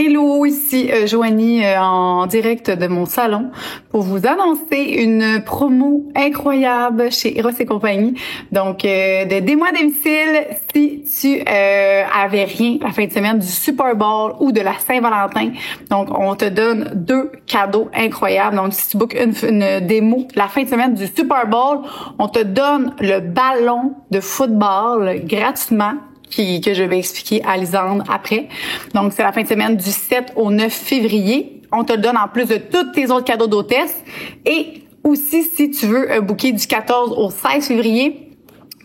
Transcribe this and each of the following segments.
Hello, ici Joanie en direct de mon salon pour vous annoncer une promo incroyable chez Eros et compagnie. Donc, de des mois à domicile si tu avais rien la fin de semaine du Super Bowl ou de la Saint-Valentin. Donc, on te donne 2 cadeaux incroyables. Donc, si tu bookes une démo la fin de semaine du Super Bowl, on te donne le ballon de football gratuitement que je vais expliquer à Lisandre après. Donc, c'est la fin de semaine du 7 au 9 février. On te le donne en plus de tous tes autres cadeaux d'hôtesse. Et aussi, si tu veux booker du 14 au 16 février,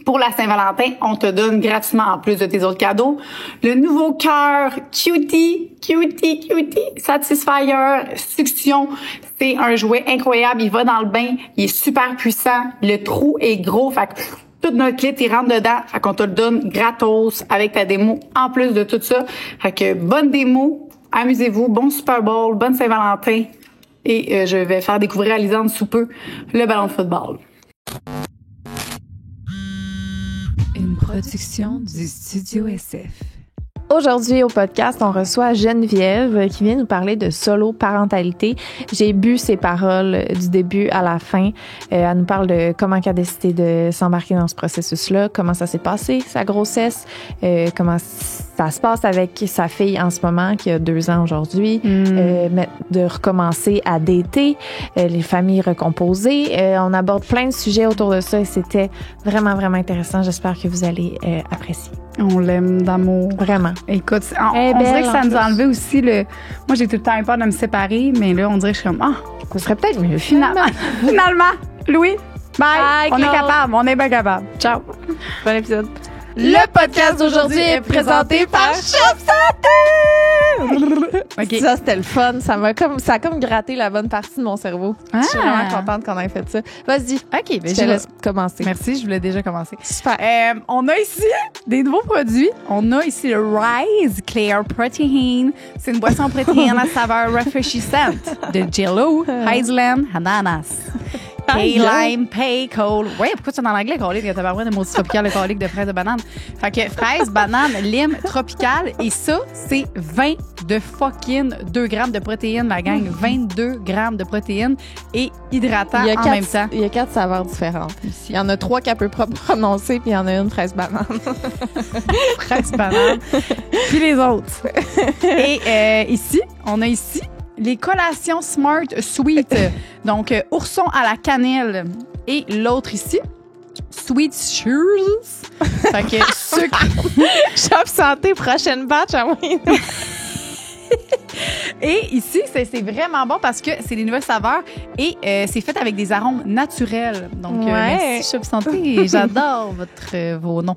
pour la Saint-Valentin, on te donne gratuitement, en plus de tes autres cadeaux, le nouveau cœur Cutie Satisfyer Suction. C'est un jouet incroyable. Il va dans le bain. Il est super puissant. Le trou est gros. Fait que tout notre clit, il rentre dedans. Fait qu'on te le donne gratos avec ta démo en plus de tout ça. Fait que bonne démo, amusez-vous, bon Super Bowl, bonne Saint-Valentin. Et je vais faire découvrir à Lisandre sous peu le ballon de football. Une production du Studio SF. Aujourd'hui, au podcast, on reçoit Geneviève qui vient nous parler de solo-parentalité. J'ai bu ses paroles du début à la fin. Elle nous parle de comment elle a décidé de s'embarquer dans ce processus-là, comment ça s'est passé, sa grossesse, comment ça se passe avec sa fille en ce moment, qui a 2 ans aujourd'hui, de recommencer à dater, les familles recomposées. On aborde plein de sujets autour de ça et c'était vraiment, vraiment intéressant. J'espère que vous allez apprécier. On l'aime d'amour. Vraiment. Écoute, on dirait que ça nous a enlevé aussi le... Moi, j'ai tout le temps eu peur de me séparer, mais là, on dirait que je suis comme... Ce serait peut-être mieux, finalement. Louis, bye. On est capable, on est bien capable. Ciao. Bon épisode. Le podcast d'aujourd'hui est présenté par Shop Santé! Okay. Ça, c'était le fun. Ça a comme gratté la bonne partie de mon cerveau. Je suis vraiment contente qu'on ait fait ça. Vas-y. OK, je te laisse commencer. Merci, je voulais déjà commencer. Super. On a ici des nouveaux produits. On a ici le Rise Clear Protein. C'est une boisson protéine à saveur rafraîchissante de Jello, Hazelnut, Ananas. Pay lime, pay cold. Ouais, pourquoi tu es en anglais, colique? T'as pas besoin de mots tropical, le colique de fraise de banane. Fait que fraise, banane, lime, tropical. Et ça, c'est 22 grammes de protéines, la gang. 22 grammes de protéines et hydratant en même temps. Il y a 4 saveurs différentes. Ici. Il y en a 3 qu'elle peut pas prononcer, puis il y en a une fraise banane. Fraise banane. Puis les autres. Et ici, on a ici les collations Smart Sweet. Donc, ourson à la cannelle. Et l'autre ici, Sweet Cheers. Fait que sucre. Shop Santé, prochaine batch à moi. Et ici, c'est vraiment bon parce que c'est des nouvelles saveurs et c'est fait avec des arômes naturels. Donc, merci Shop Santé. J'adore vos noms.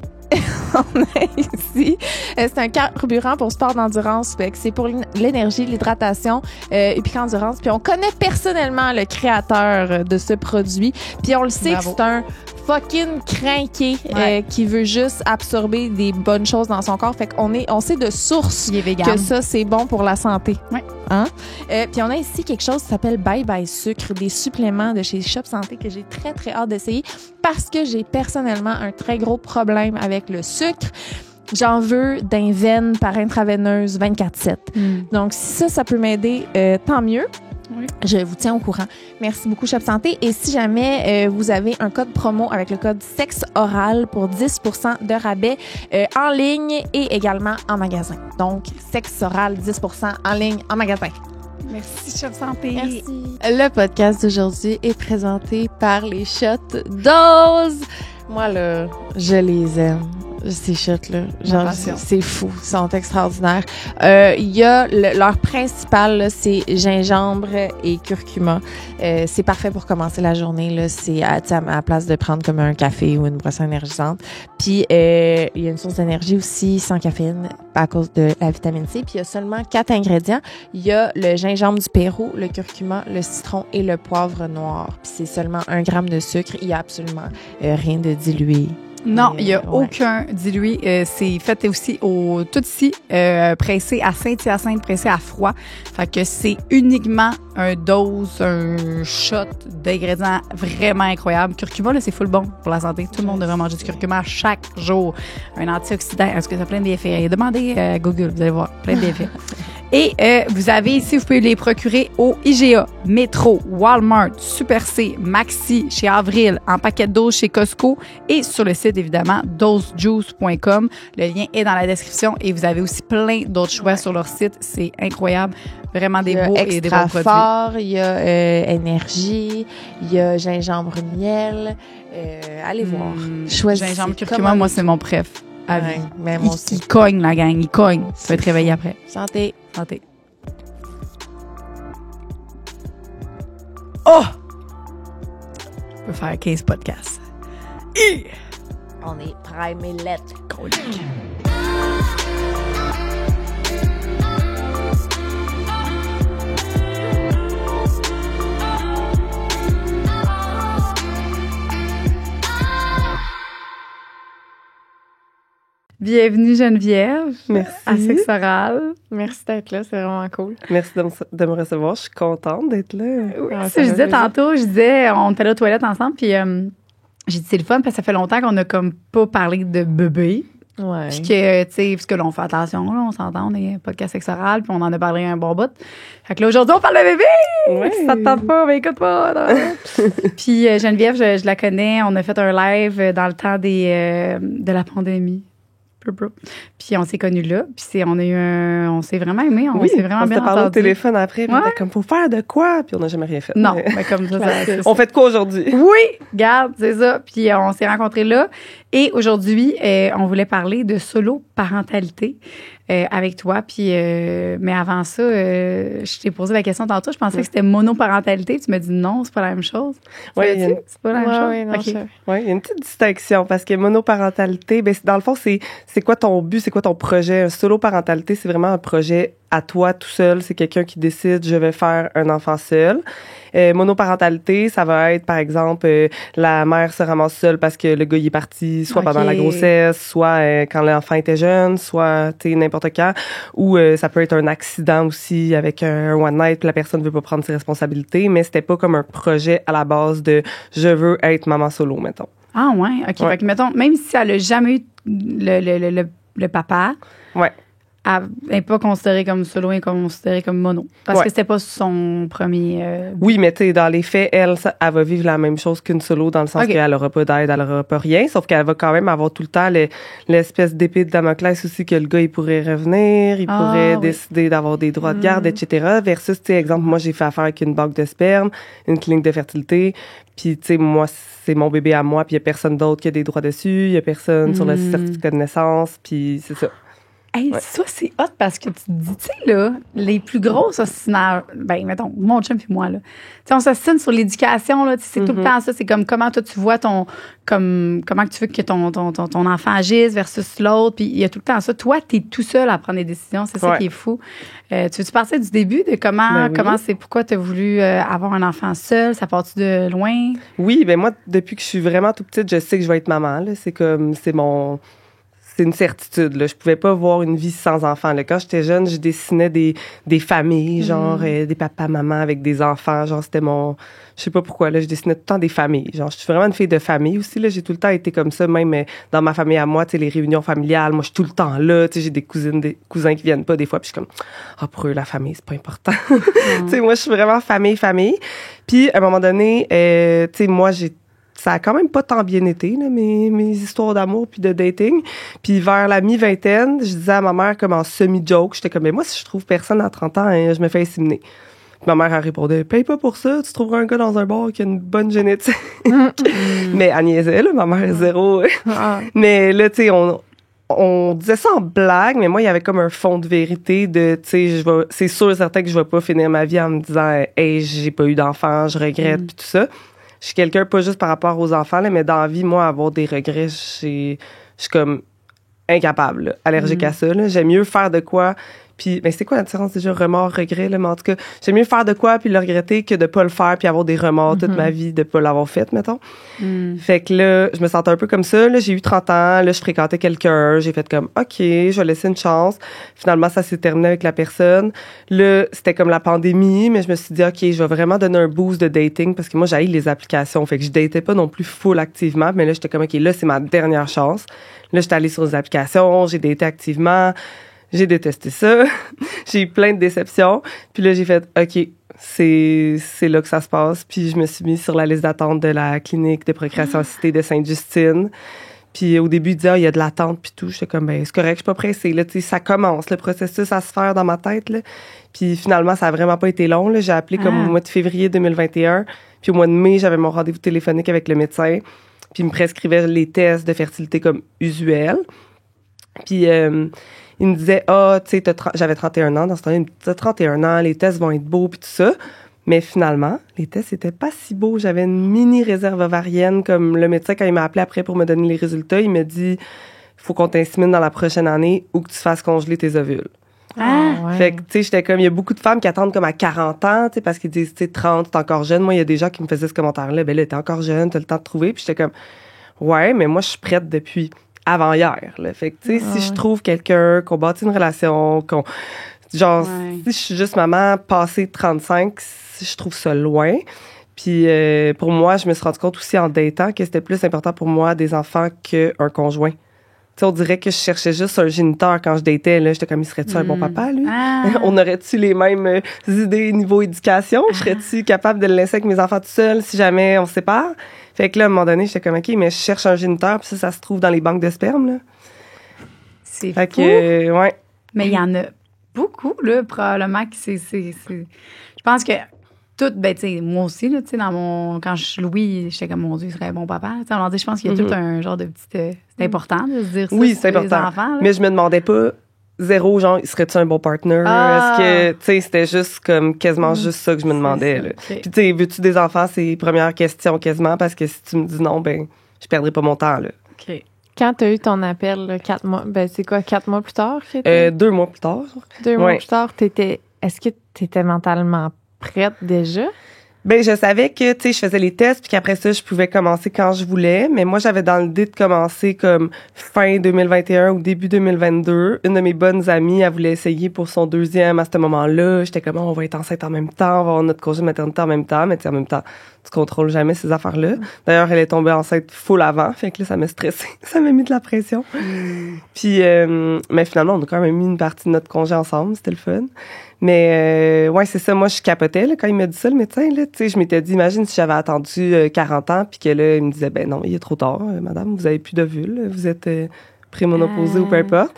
On a ici, c'est un carburant pour sport d'endurance. C'est pour l'énergie, l'hydratation et puis l'endurance. Puis on connaît personnellement le créateur de ce produit. Puis on le sait que c'est un fucking crinqué qui veut juste absorber des bonnes choses dans son corps. Fait on sait de source que ça, c'est bon pour la santé. Ouais. Hein? Puis on a ici quelque chose qui s'appelle Bye Bye Sucre, des suppléments de chez Shop Santé que j'ai très, très hâte d'essayer parce que j'ai personnellement un très gros problème avec le sucre. J'en veux d'un veine par intraveineuse 24/7. Donc, si ça peut m'aider, tant mieux. Oui. Je vous tiens au courant. Merci beaucoup, Shop Santé. Et si jamais vous avez un code promo avec le code sexe oral pour 10% de rabais en ligne et également en magasin. Donc, sexe oral, 10% en ligne, en magasin. Merci, Shop Santé. Merci. Le podcast d'aujourd'hui est présenté par les shots Dose. Moi, là, je les aime. Ces shots-là. Genre, c'est fou. Ils sont extraordinaires. Il y a leur principal, là, c'est gingembre et curcuma. C'est parfait pour commencer la journée, là. C'est à la place de prendre comme un café ou une boisson énergisante. Puis, il y a une source d'énergie aussi sans caféine à cause de la vitamine C. Puis, il y a seulement 4 ingrédients. Il y a le gingembre du Pérou, le curcuma, le citron et le poivre noir. Puis, c'est seulement 1 gramme de sucre. Il y a absolument rien de dilué. Non, il n'y a aucun dilué. C'est fait aussi tout ici, pressé à Saint-Hyacinthe, pressé à froid. Fait que c'est uniquement un shot d'ingrédients vraiment incroyables. Curcuma, là, c'est full bon pour la santé. Tout le monde devrait manger du curcuma chaque jour. Un antioxydant. Est-ce que ça a plein d'effets? Demandez à Google, vous allez voir. Plein d'effets. Et vous avez ici, vous pouvez les procurer au IGA, Métro, Walmart, Super C, Maxi, chez Avril, en paquet de doses chez Costco et sur le site, évidemment, dosejuice.com. Le lien est dans la description et vous avez aussi plein d'autres choix sur leur site. C'est incroyable. Vraiment des beaux et des bons produits. Fort, il y a énergie, il y a gingembre miel. Allez voir. Choisissez. Gingembre curcuma, moi, c'est mon préf. À vie. Mais moi aussi. Il cogne, la gang. Il cogne. Tu vas te réveiller après. Santé. Santé. Oh! On peut faire 15 podcasts. On est prime et lettres. Colique. Bienvenue Geneviève. Merci. À Sexe Oral. Merci d'être là, c'est vraiment cool. Merci de me recevoir. Je suis contente d'être là. Oui, je disais tantôt, on était là aux toilettes ensemble, puis j'ai dit c'est le fun parce que ça fait longtemps qu'on a comme pas parlé de bébé. Ouais. Puis que, tu sais, parce que là, on fait attention, là, on s'entend, on est un podcast Sexe Oral, puis on en a parlé un bon bout. Fait que là, aujourd'hui, on parle de bébé! Ouais. Si ça te tente pas, mais écoute pas. Puis Geneviève, je la connais, on a fait un live dans le temps de la pandémie. Puis on s'est connus là, puis on s'est vraiment aimés, on s'est vraiment bien entendu. On s'est parlé au téléphone après, puis on Ouais. était comme, faut faire de quoi? Puis on n'a jamais rien fait. Non, mais comme ça, On fait de quoi aujourd'hui? Oui, regarde, c'est ça. Puis on s'est rencontrés là. Et aujourd'hui, on voulait parler de solo-parentalité avec toi. Puis, mais avant ça, je t'ai posé la question tantôt. Je pensais que c'était monoparentalité. Tu m'as dit non, c'est pas la même chose. Oui, c'est pas la même chose. Oui, non, OK. il y a une petite distinction parce que monoparentalité, ben, dans le fond, c'est quoi ton but, c'est quoi ton projet? Un solo-parentalité, c'est vraiment un projet à toi tout seul. C'est quelqu'un qui décide, je vais faire un enfant seul. Monoparentalité, ça va être, par exemple, la mère se ramasse seule parce que le gars il est parti, soit pendant la grossesse, soit quand l'enfant était jeune, soit, tu sais, n'importe quand. Ou ça peut être un accident aussi avec un one night, puis la personne veut pas prendre ses responsabilités, mais c'était pas comme un projet à la base de je veux être maman solo, mettons. Ah ouais, OK. Ouais. Fait que, mettons, même si elle a jamais eu le papa, Ouais. elle n'est pas considérée comme solo, elle est considérée comme mono. Parce que c'était pas son premier... Oui, mais tu sais, dans les faits, elle va vivre la même chose qu'une solo dans le sens qu'elle aura pas d'aide, elle aura pas rien, sauf qu'elle va quand même avoir tout le temps l'espèce d'épée de Damoclès aussi que le gars, il pourrait revenir, il pourrait décider d'avoir des droits de garde, etc. Versus, tu sais, exemple, moi, j'ai fait affaire avec une banque de sperme, une clinique de fertilité, puis, tu sais, moi, c'est mon bébé à moi, puis il y a personne d'autre qui a des droits dessus, il y a personne sur le certificat de naissance, puis c'est ça. Hey, ça, c'est hot parce que tu te dis, tu sais, là, les plus grosses ostineurs, ben, mettons, mon chum puis moi, là. Tu sais, on s'ostine sur l'éducation, là. C'est tout le temps ça. C'est comme comment toi, tu vois comment que tu veux que ton enfant agisse versus l'autre. Puis il y a tout le temps ça. Toi, t'es tout seul à prendre des décisions. C'est ça qui est fou. Tu veux-tu partir du début de pourquoi t'as voulu avoir un enfant seul? Ça part-tu de loin? Oui, ben moi, depuis que je suis vraiment tout petite, je sais que je vais être maman, là. C'est une certitude, là. Je pouvais pas voir une vie sans enfants, là. Quand j'étais jeune, je dessinais des familles, genre, des papas, mamans avec des enfants. Genre, c'était je sais pas pourquoi, là. Je dessinais tout le temps des familles. Genre, je suis vraiment une fille de famille aussi, là. J'ai tout le temps été comme ça, même dans ma famille à moi, tu sais, les réunions familiales. Moi, je suis tout le temps là. Tu sais, j'ai des cousins qui viennent pas des fois. Puis je suis comme, pour eux, la famille, c'est pas important. Tu sais, moi, je suis vraiment famille. Puis, à un moment donné, tu sais, moi, ça a quand même pas tant bien été, là, mes histoires d'amour puis de dating. Puis vers la mi-vingtaine, je disais à ma mère comme en semi-joke, j'étais comme, mais moi, si je trouve personne à 30 ans, je me fais inséminer. Puis ma mère, elle répondait, paye pas pour ça, tu trouveras un gars dans un bar qui a une bonne génétique. Mais elle niaisait, là, ma mère est zéro. Mais là, tu sais, on disait ça en blague, mais moi, il y avait comme un fond de vérité de, tu sais, c'est sûr et certain que je vais pas finir ma vie en me disant, hey, j'ai pas eu d'enfant, je regrette, puis tout ça. Je suis quelqu'un, pas juste par rapport aux enfants, là, mais dans la vie, moi, avoir des regrets, je suis comme incapable, là, allergique à ça. Là. J'aime mieux faire de quoi, puis c'est quoi la différence déjà, remords, regrets, là, mais en tout cas, j'aime mieux faire de quoi puis le regretter que de pas le faire puis avoir des remords toute ma vie de pas l'avoir fait, mettons. Fait que là, je me sentais un peu comme ça. Là, j'ai eu 30 ans, là, je fréquentais quelqu'un, j'ai fait comme, OK, je vais laisser une chance. Finalement, ça s'est terminé avec la personne. Là, c'était comme la pandémie, mais je me suis dit, OK, je vais vraiment donner un boost de dating parce que moi, j'haïs les applications. Fait que je datais pas non plus full activement, mais là, j'étais comme, OK, là, c'est ma dernière chance. Là, j'étais allée sur les applications, j'ai daté activement. J'ai détesté ça. J'ai eu plein de déceptions. Puis là, j'ai fait, OK, c'est là que ça se passe. Puis je me suis mise sur la liste d'attente de la clinique de procréation assistée de Sainte-Justine. Puis au début, il disait, il y a de l'attente, puis tout. J'étais comme, ben c'est correct, je suis pas pressée. Là, ça commence, le processus à se faire dans ma tête. Là. Puis finalement, ça a vraiment pas été long. Là. J'ai appelé comme au mois de février 2021. Puis au mois de mai, j'avais mon rendez-vous téléphonique avec le médecin. Puis il me prescrivait les tests de fertilité comme usuels. Puis il me disait, tu sais, j'avais 31 ans dans ce temps-là. Il me dit, t'as 31 ans, les tests vont être beaux, puis tout ça. Mais finalement, les tests étaient pas si beaux. J'avais une mini réserve ovarienne. Comme le médecin, quand il m'a appelé après pour me donner les résultats, il m'a dit, faut qu'on t'insémine dans la prochaine année ou que tu fasses congeler tes ovules. Fait que, tu sais, j'étais comme, il y a beaucoup de femmes qui attendent comme à 40 ans, tu sais, parce qu'ils disent, tu sais, 30, t'es encore jeune. Moi, il y a des gens qui me faisaient ce commentaire-là. Ben là, t'es encore jeune, t'as le temps de trouver. Puis j'étais comme, ouais, mais moi, je suis prête depuis avant hier, là. Fait que, tu sais, si je trouve quelqu'un, qu'on bâtit une relation, genre, si je suis juste maman passée 35, je trouve ça loin. Puis pour moi, je me suis rendu compte aussi en datant que c'était plus important pour moi des enfants qu'un conjoint. Tu sais, on dirait que je cherchais juste un géniteur quand je datais. Là, j'étais comme, il serait-tu un bon papa, lui? On aurait-tu les mêmes idées niveau éducation? Serais-tu capable de le laisser avec mes enfants tout seul si jamais on se sépare? Fait que là, à un moment donné, j'étais comme, OK, mais je cherche un géniteur, puis ça se trouve dans les banques de sperme, là. C'est fait fou. Que, ouais. Mais il y en a beaucoup, là, probablement que c'est... Je pense que tout, ben, tu sais, moi aussi, là, tu sais, quand je suis Louis, j'étais comme, mon Dieu, il serait un bon papa. Tu sais, je pense qu'il y a tout un genre de petit... c'est important de se dire ça. Oui, c'est important. Les enfants, là. Mais je me demandais pas, zéro, genre, serais-tu un bon partner? Est-ce que, tu sais, c'était juste comme quasiment juste ça que je me demandais, là. Okay. Puis, tu sais, veux-tu des enfants? C'est les premières questions quasiment, parce que si tu me dis non, ben, je perdrai pas mon temps, là. OK. Quand tu as eu ton appel, là, 4 mois, ben c'est quoi, 4 mois plus tard? 2 mois plus tard. 2 mois plus tard, est-ce que tu étais mentalement prête déjà? Ben, je savais que, tu sais, je faisais les tests, puis qu'après ça, je pouvais commencer quand je voulais. Mais moi, j'avais dans l'idée de commencer comme fin 2021 ou début 2022. Une de mes bonnes amies, elle voulait essayer pour son deuxième à ce moment-là. J'étais comme, on va être enceinte en même temps, on va avoir notre congé de maternité en même temps. Mais tu sais, en même temps, tu contrôles jamais ces affaires-là. D'ailleurs, elle est tombée enceinte full avant. Fait que là, ça m'a stressée. Ça m'a mis de la pression. Puis, mais finalement, on a quand même mis une partie de notre congé ensemble. C'était le fun. Mais ouais, c'est ça. Moi, je capotais là, quand il m'a dit ça, le médecin. Là, tu sais, je m'étais dit, imagine si j'avais attendu 40 ans, puis que là, il me disait, ben non, il est trop tard, madame, vous avez plus d'ovules, vous êtes prémonopausée ou peu importe.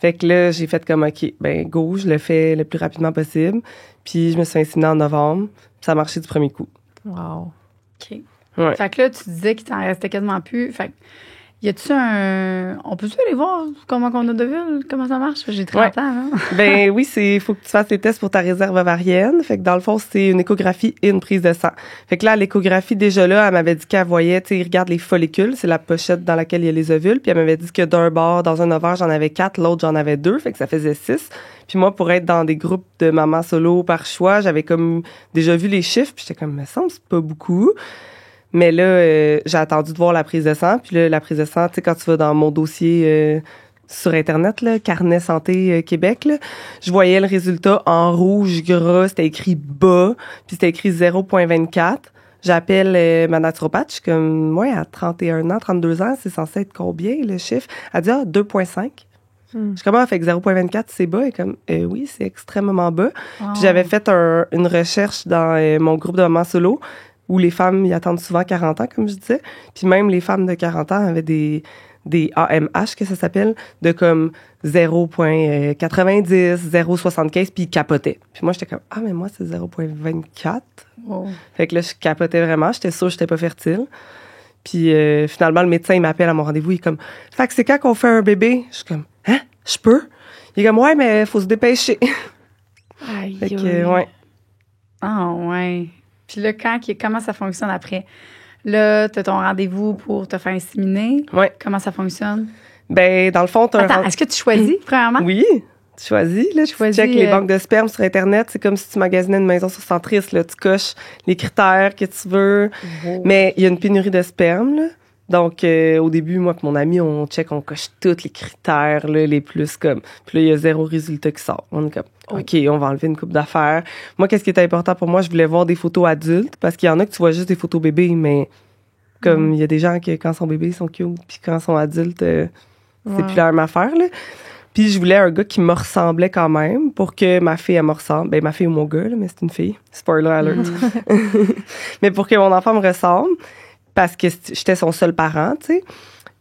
Fait que là, j'ai fait comme, OK, ben go, je le fais le plus rapidement possible. Puis je me suis inséminée en novembre. Puis ça a marché du premier coup. Wow. OK. Ouais. Fait que là, tu disais qu'il t'en restait quasiment plus. Fait que, y a-tu on peut-tu aller voir comment on a d'ovules? Comment ça marche? J'ai 30 ans, hein? Ben oui, faut que tu fasses les tests pour ta réserve ovarienne. Fait que dans le fond, c'est une échographie et une prise de sang. Fait que là, l'échographie, déjà là, elle m'avait dit qu'elle voyait, tu sais, regarde les follicules, c'est la pochette dans laquelle il y a les ovules. Puis elle m'avait dit que d'un bord, dans un ovaire, j'en avais 4, l'autre, j'en avais 2. Fait que ça faisait 6. Puis moi, pour être dans des groupes de mamans solo par choix, j'avais comme déjà vu les chiffres. Puis j'étais comme, me semble, c'est pas beaucoup. Mais là, j'ai attendu de voir la prise de sang. Puis là, la prise de sang, tu sais, quand tu vas dans mon dossier sur Internet, là, Carnet Santé Québec, là, je voyais le résultat en rouge gras. C'était écrit bas, puis c'était écrit 0,24. J'appelle ma naturopathe. Je suis comme, ouais, à 31 ans, 32 ans, c'est censé être combien, le chiffre? Elle dit, 2,5. Je suis comme, fait que 0,24, c'est bas. Et comme, oui, c'est extrêmement bas. Wow. Puis j'avais fait une recherche dans mon groupe de mamans solo, où les femmes y attendent souvent 40 ans, comme je disais. Puis même les femmes de 40 ans avaient des AMH, que ça s'appelle, de comme 0,90, 0,75, puis ils capotaient. Puis moi, j'étais comme, mais moi, c'est 0,24. Wow. Fait que là, je capotais vraiment. J'étais sûre que j'étais pas fertile. Puis finalement, le médecin, il m'appelle à mon rendez-vous. Il est comme, fait que c'est quand qu'on fait un bébé? Je suis comme, je peux? Il est comme, ouais, mais faut se dépêcher. Aïe, Fait que, ouais. Ah, ouais. Puis là, comment ça fonctionne après? Là, t'as ton rendez-vous pour te faire inséminer. Ouais. Comment ça fonctionne? Ben, dans le fond, Attends, est-ce que tu choisis, premièrement? Oui. Tu choisis, là, tu checkes les banques de sperme sur Internet. C'est comme si tu magasinais une maison sur Centris, là. Tu coches les critères que tu veux. Wow. Mais il y a une pénurie de sperme, là. Donc, au début, moi et mon ami, on coche tous les critères, là, les plus comme... Puis là, il y a 0 résultat qui sort. On est comme, OK, on va enlever une coupe d'affaires. Moi, qu'est-ce qui était important pour moi? Je voulais voir des photos adultes, parce qu'il y en a que tu vois juste des photos bébés, mais comme il y a des gens qui, quand ils sont bébés, ils sont cute, puis quand ils sont adultes, c'est plus la même affaire, là. Puis je voulais un gars qui me ressemblait quand même pour que ma fille, elle me ressemble. Ben, ma fille ou mon gars, là, mais c'est une fille. Spoiler alert. Mais pour que mon enfant me ressemble, parce que j'étais son seul parent, tu sais.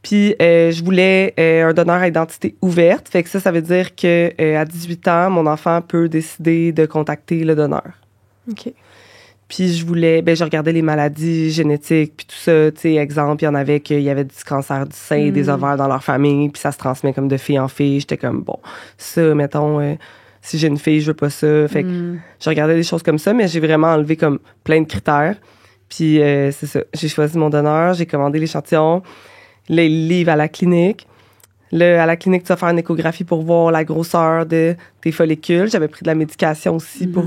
Puis je voulais un donneur à identité ouverte. Fait que ça veut dire que à 18 ans, mon enfant peut décider de contacter le donneur. OK. Puis je regardais les maladies génétiques, puis tout ça, tu sais, exemple, il y en avait qu'il y avait du cancer du sein et des ovaires dans leur famille, puis ça se transmet comme de fille en fille. J'étais comme, bon, ça, mettons, si j'ai une fille, je veux pas ça. Fait que je regardais des choses comme ça, mais j'ai vraiment enlevé comme plein de critères. Puis c'est ça, j'ai choisi mon donneur, j'ai commandé l'échantillon, les livres à la clinique. Là, à la clinique, tu vas faire une échographie pour voir la grosseur de tes follicules. J'avais pris de la médication aussi pour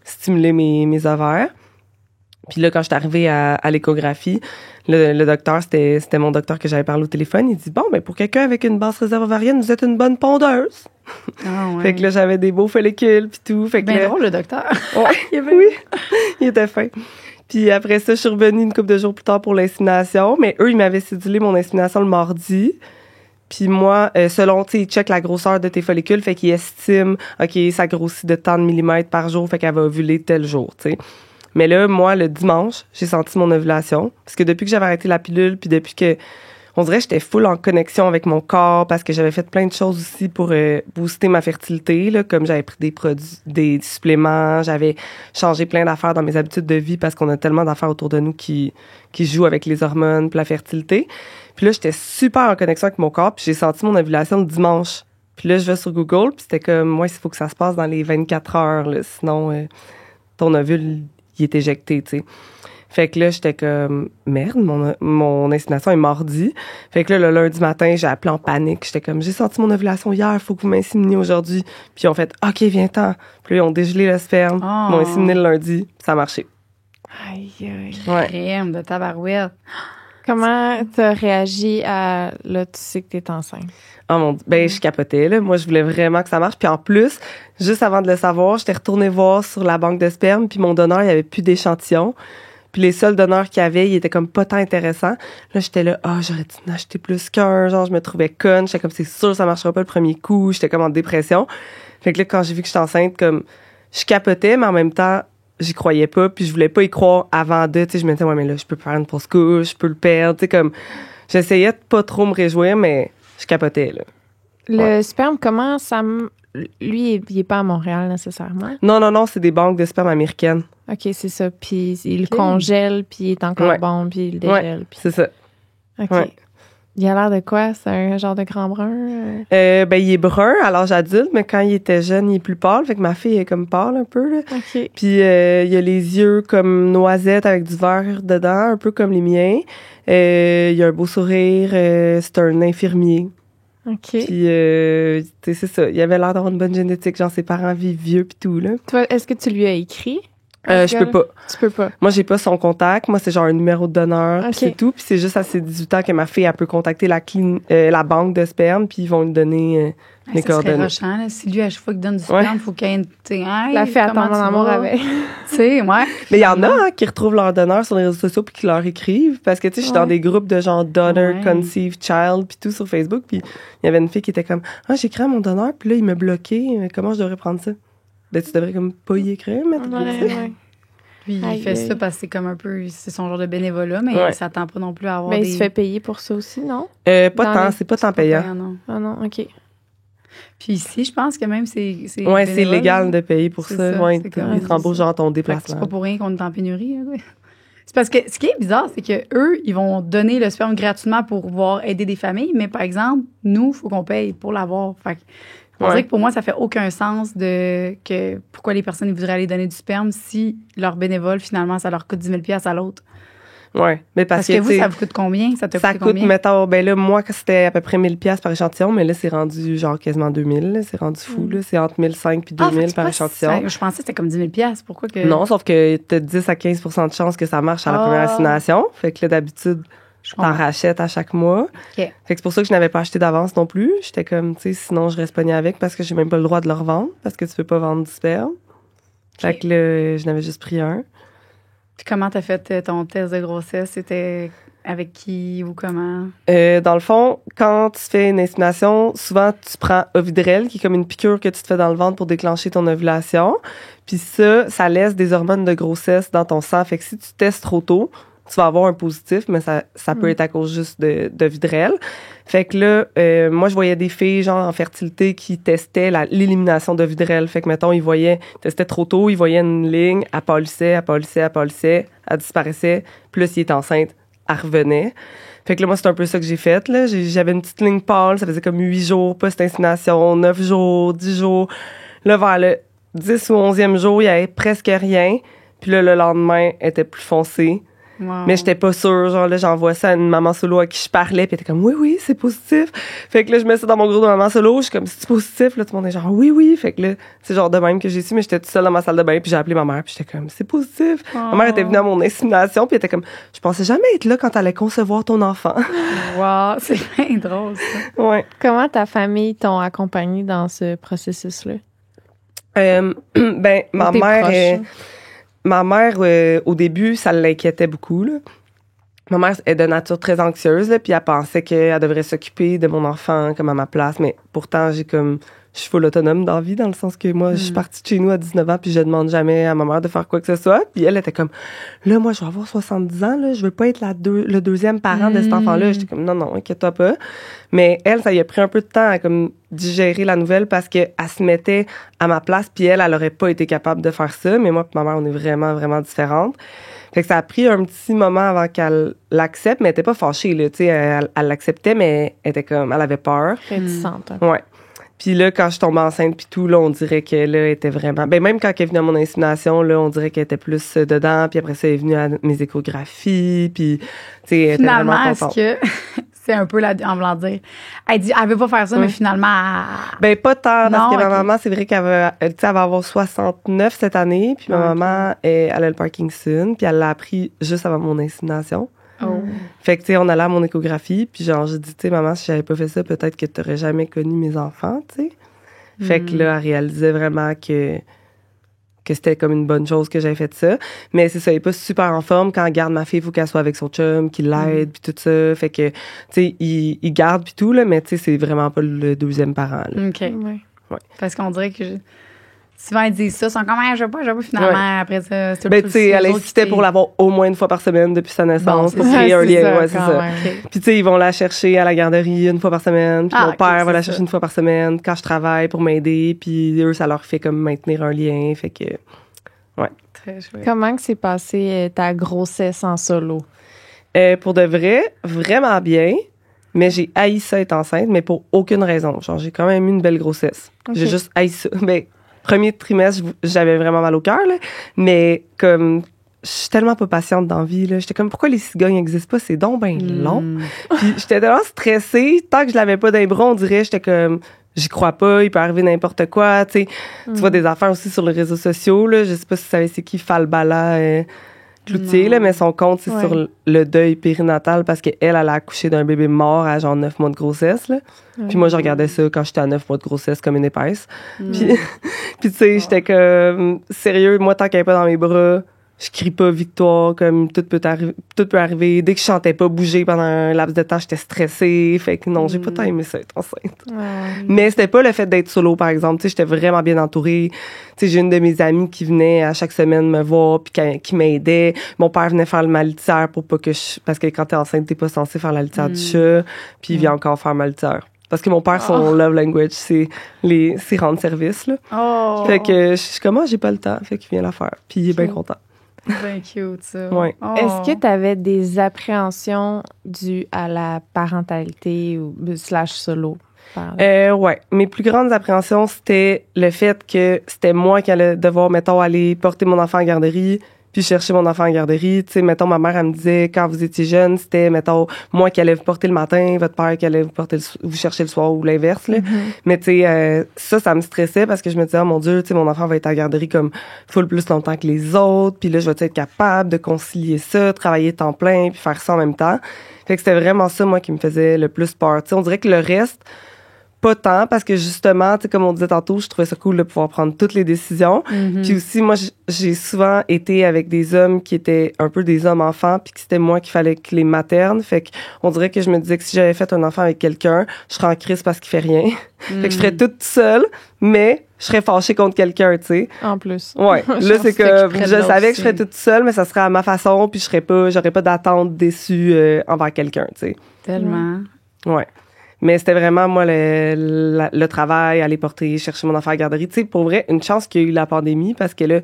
stimuler mes ovaires. Puis là, quand je suis arrivée à l'échographie, le docteur, c'était mon docteur que j'avais parlé au téléphone. Il dit, bon, ben pour quelqu'un avec une basse réserve ovarienne, vous êtes une bonne pondeuse. Ah, ouais. Fait que là, j'avais des beaux follicules puis tout. Fait que bien là, drôle, le docteur. Ouais, oui, il était fin. Puis après ça, je suis revenue une couple de jours plus tard pour l'insémination. Mais eux, ils m'avaient cédulé mon insémination le mardi. Puis moi, selon, tu sais, ils checkent la grosseur de tes follicules, fait qu'ils estiment, OK, ça grossit de tant de millimètres par jour, fait qu'elle va ovuler tel jour, tu sais. Mais là, moi, le dimanche, j'ai senti mon ovulation. Parce que depuis que j'avais arrêté la pilule, puis depuis que, on dirait que j'étais full en connexion avec mon corps, parce que j'avais fait plein de choses aussi pour booster ma fertilité, là, comme j'avais pris des produits, des suppléments, j'avais changé plein d'affaires dans mes habitudes de vie, parce qu'on a tellement d'affaires autour de nous qui jouent avec les hormones puis la fertilité. Puis là, j'étais super en connexion avec mon corps, puis j'ai senti mon ovulation le dimanche. Puis là, je vais sur Google, puis c'était comme, moi, il faut que ça se passe dans les 24 heures, là, sinon, ton ovule, il est éjecté, tu sais. Fait que là, j'étais comme, merde, mon insémination est mardi. Fait que là, le lundi matin, j'ai appelé en panique. J'étais comme, j'ai senti mon ovulation hier, faut que vous m'inséminiez aujourd'hui. Puis ils ont fait, OK, viens-t'en. Puis là, ils ont dégelé le sperme, ils m'ont inséminé le lundi, puis ça a marché. Aïe, aïe. Ouais. Crème de tabarouette. Comment t'as réagi à, là, tu sais que t'es enceinte? Oh mon Dieu, ben je capotais là. Moi, je voulais vraiment que ça marche. Puis en plus, juste avant de le savoir, j'étais retournée voir sur la banque de sperme, puis mon donneur, il y avait plus d'échantillons. Puis les seuls donneurs qu'il y avait, ils étaient comme pas tant intéressants. Là, j'étais là, j'aurais dû en acheter plus qu'un. Genre, je me trouvais conne. J'étais comme, c'est sûr, ça marchera pas le premier coup. J'étais comme en dépression. Fait que là, quand j'ai vu que j'étais enceinte, comme, je capotais, mais en même temps, j'y croyais pas, puis je voulais pas y croire avant de, tu sais, je me disais, ouais, mais là, je peux faire une fausse couche, je peux le perdre, tu sais, comme, j'essayais de pas trop me réjouir, mais je capotais, là. Le sperme, comment ça... Lui, il est pas à Montréal, nécessairement. Non, c'est des banques de sperme américaines. OK, c'est ça. Puis il le congèle, puis il est encore bon, puis il le dégèle. Puis... c'est ça. OK. Ouais. Il a l'air de quoi? C'est un genre de grand brun? Ben, il est brun à l'âge adulte, mais quand il était jeune, il est plus pâle. Fait que ma fille est comme pâle un peu, là. OK. Puis, il a les yeux comme noisettes avec du vert dedans, un peu comme les miens. Il a un beau sourire. C'est un infirmier. OK. Puis, c'est ça. Il avait l'air d'avoir une bonne génétique. Genre, ses parents vivent vieux pis tout, là. Toi, est-ce que tu lui as écrit? Je peux pas. Tu peux pas. Moi, j'ai pas son contact. Moi, c'est genre un numéro de donneur, OK. pis c'est tout. Puis c'est juste à ses 18 ans que ma fille, elle peut contacter la banque de sperme, puis ils vont lui donner les coordonnées. Ça serait rushant, là. Si lui, à chaque fois qu'il donne du sperme, il faut qu'il y ait une... Hey, la fille attend mon amour avec. Tu sais, ouais. Mais il y en a qui retrouvent leur donneur sur les réseaux sociaux puis qui leur écrivent. Parce que, tu sais, je suis dans des groupes de genre Donor, Conceived Child, puis tout sur Facebook. Puis il y avait une fille qui était comme, j'ai écrit à mon donneur, puis là, il m'a bloqué. Comment je devrais prendre ça? Ben, tu devrais comme pas y écrire, mais Ouais. Lui, il fait ça parce que c'est comme un peu... C'est son genre de bénévolat, mais il s'attend pas non plus à avoir il se fait payer pour ça aussi, non? Pas tant, c'est pas tant payant. Non. Ah non, OK. Puis ici, je pense que même c'est ouais, c'est bénévole, légal de payer pour c'est ça. Ouais, c'est ils te remboursent genre ton C'est déplacement. pas pour rien qu'on est en pénurie. Là, ouais. C'est parce que ce qui est bizarre, c'est que eux, ils vont donner le sperme gratuitement pour pouvoir aider des familles, mais par exemple, nous, il faut qu'on paye pour l'avoir. Fait que on dirait que pour moi, ça fait aucun sens de que pourquoi les personnes voudraient aller donner du sperme si leur bénévole, finalement, ça leur coûte 10 000 à l'autre. Ouais, mais parce que vous, ça vous coûte combien? Ça coûte, combien? mettons, ben là, moi, c'était à peu près 1000 $ par échantillon, mais là, c'est rendu genre quasiment 2000, là. C'est rendu fou, là. C'est entre 1500 puis 2000 par échantillon. Je pensais que c'était comme 10 000 Pourquoi que... Non, sauf que t'as 10 à 15 % de chance que ça marche à la première assination. Fait que là, d'habitude, t'en rachètes à chaque mois. Okay. Fait que c'est pour ça que je n'avais pas acheté d'avance non plus. J'étais comme, tu sais, sinon, je reste pognée avec parce que j'ai même pas le droit de le revendre parce que tu peux pas vendre du sperme. Fait que là, je n'avais juste pris un. Puis comment t'as fait ton test de grossesse? C'était avec qui ou comment? Dans le fond, quand tu fais une insémination, souvent, tu prends Ovidrel, qui est comme une piqûre que tu te fais dans le ventre pour déclencher ton ovulation. Puis ça laisse des hormones de grossesse dans ton sang. Fait que si tu testes trop tôt, tu vas avoir un positif, mais ça peut être à cause juste d'Ovidrel. Fait que là, moi, je voyais des filles, genre, en fertilité qui testaient l'élimination d'Ovidrel. Fait que, mettons, ils testaient trop tôt, ils voyaient une ligne, elle pâlissait, elle disparaissait. Puis là, si elle était enceinte, elle revenait. Fait que là, moi, c'est un peu ça que j'ai fait, là. J'avais une petite ligne pâle, ça faisait comme 8 jours, post-insémination, 9 jours, 10 jours. Là, vers le 10 ou 11e jour, il y avait presque rien. Puis là, le lendemain, elle était plus foncée. Wow. Mais j'étais pas sûre. Genre, là, j'envoie ça à une maman solo à qui je parlais, puis elle était comme, oui, c'est positif. Fait que là, je mets ça dans mon groupe de maman solo, je suis comme, c'est positif? Là, tout le monde est genre, oui. Fait que là, c'est genre de même que j'ai su, mais j'étais toute seule dans ma salle de bain, puis j'ai appelé ma mère, puis j'étais comme, c'est positif. Ma mère était venue à mon insémination, puis elle était comme, je pensais jamais être là quand t'allais concevoir ton enfant. Wow, c'est bien drôle, ça. Ouais. Comment ta famille t'ont accompagnée dans ce processus-là? Ma mère, au début, ça l'inquiétait beaucoup, là. Ma mère est de nature très anxieuse, là, puis elle pensait qu'elle devrait s'occuper de mon enfant comme à ma place, mais pourtant, je suis full autonome dans la vie, dans le sens que moi, je suis partie de chez nous à 19 ans, puis je demande jamais à ma mère de faire quoi que ce soit. Puis elle était comme, là, moi, je vais avoir 70 ans, là, je veux pas être le deuxième parent de cet enfant-là. J'étais comme, non, inquiète-toi pas. Mais elle, ça y a pris un peu de temps à comme digérer la nouvelle parce qu'elle se mettait à ma place, puis elle aurait pas été capable de faire ça. Mais moi et ma mère, on est vraiment, vraiment différentes. Fait que ça a pris un petit moment avant qu'elle l'accepte, mais elle était pas fâchée, là, tu sais, elle l'acceptait, mais elle était comme, elle avait peur. Réticente. Ouais. Puis là, quand je tombais enceinte puis tout, là, on dirait qu'elle était vraiment... Ben même quand elle est venue à mon insémination, là, on dirait qu'elle était plus dedans. Puis après ça, elle est venue à mes échographies. Puis, tu sais, elle était vraiment contente. Finalement, est-ce que... C'est un peu en voulant dire... Elle dit, elle veut pas faire ça, mais finalement... Ben pas tant, parce que ma okay. maman, c'est vrai qu'elle va avoir 69 cette année. Puis ma maman, elle a le Parkinson. Puis elle l'a appris juste avant mon insémination. Oh. Fait que, tu sais, on allait à mon échographie, puis genre, j'ai dit, tu sais, maman, si j'avais pas fait ça, peut-être que t'aurais jamais connu mes enfants, tu sais. Fait que là, elle réalisait vraiment que c'était comme une bonne chose que j'avais fait ça. Mais c'est ça, elle est pas super en forme. Quand elle garde ma fille, il faut qu'elle soit avec son chum, qu'il l'aide, puis tout ça. Fait que, tu sais, il garde, puis tout, là, mais tu sais, c'est vraiment pas le deuxième parent, là. OK. Ouais. Parce qu'on dirait que... Souvent, ils disent ça, ils sont comme, je veux pas, finalement, après ça, c'est ben, tu sais, elle insistait pour l'avoir au moins une fois par semaine depuis sa naissance, pour créer un lien, c'est ça. Okay. Puis, tu sais, ils vont la chercher à la garderie une fois par semaine, puis mon père va la chercher une fois par semaine quand je travaille pour m'aider, puis eux, ça leur fait comme maintenir un lien, fait que, ouais. Très chouette. Comment que s'est passée ta grossesse en solo? Pour de vrai, vraiment bien, mais j'ai haï ça être enceinte, mais pour aucune raison. Genre, j'ai quand même eu une belle grossesse. Okay. J'ai juste haï ça. Ben, premier trimestre, j'avais vraiment mal au cœur, là. Mais comme, je suis tellement pas patiente dans la vie, là. J'étais comme, pourquoi les cigognes n'existent pas? C'est donc ben long. Puis j'étais tellement stressée. Tant que je l'avais pas dans les bras, on dirait, j'étais comme, j'y crois pas, il peut arriver n'importe quoi, tu sais. Tu vois des affaires aussi sur les réseaux sociaux, là. Je sais pas si vous savez c'est qui Falbala Cloutier, là, mais son compte, c'est sur le deuil périnatal parce qu'elle a accouché d'un bébé mort à genre 9 mois de grossesse, là. Puis moi, je regardais ça quand j'étais à 9 mois de grossesse comme une épaisse. Puis tu sais, j'étais comme, sérieux, moi, tant qu'elle est pas dans mes bras, je crie pas victoire, comme tout peut arriver. Dès que je chantais pas bouger pendant un laps de temps, j'étais stressée. Fait que non, j'ai pas tant aimé ça être enceinte. Mais c'était pas le fait d'être solo, par exemple. Tu sais, j'étais vraiment bien entourée. Tu sais, j'ai une de mes amies qui venait à chaque semaine me voir puis qui m'aidait. Mon père venait faire le ma litière pour pas que parce que quand t'es enceinte, t'es pas censé faire la litière du chat. Puis il vient encore faire ma litière. Parce que mon père, son love language, c'est rendre service, là. Fait que je suis comme, j'ai pas le temps. Fait qu'il vient la faire. Puis il est bien content. Bien cute, ça. Ouais. Est-ce que tu avais des appréhensions dues à la parentalité ou / solo? Ouais. Mes plus grandes appréhensions, c'était le fait que c'était moi qui allais devoir, mettons, aller porter mon enfant en garderie, puis chercher mon enfant en garderie. Tu sais, mettons, ma mère, elle me disait, quand vous étiez jeune, c'était, mettons, moi qui allais vous porter le matin, votre père qui allait vous chercher le soir ou l'inverse, là. Mais tu sais, ça me stressait parce que je me disais, oh mon Dieu, tu sais, mon enfant va être à la garderie comme full plus longtemps que les autres, puis là, je vais être capable de concilier ça, travailler temps plein, puis faire ça en même temps. Fait que c'était vraiment ça, moi, qui me faisait le plus peur. Tu sais, on dirait que le reste, pas tant, parce que justement, tu sais, comme on disait tantôt, je trouvais ça cool de pouvoir prendre toutes les décisions. Puis aussi, moi, j'ai souvent été avec des hommes qui étaient un peu des hommes-enfants, puis que c'était moi qu'il fallait que les materne. Fait qu'on dirait que je me disais que si j'avais fait un enfant avec quelqu'un, je serais en crise parce qu'il fait rien. Fait que je serais toute seule, mais je serais fâchée contre quelqu'un, tu sais. En plus. Ouais. Là, c'est que je savais que je serais toute seule, mais ça serait à ma façon, puis j'aurais pas d'attente déçue envers quelqu'un, tu sais. Tellement. Ouais. Mais c'était vraiment, moi, le travail, aller chercher mon enfant à la garderie. Tu sais, pour vrai, une chance qu'il y a eu la pandémie, parce que là,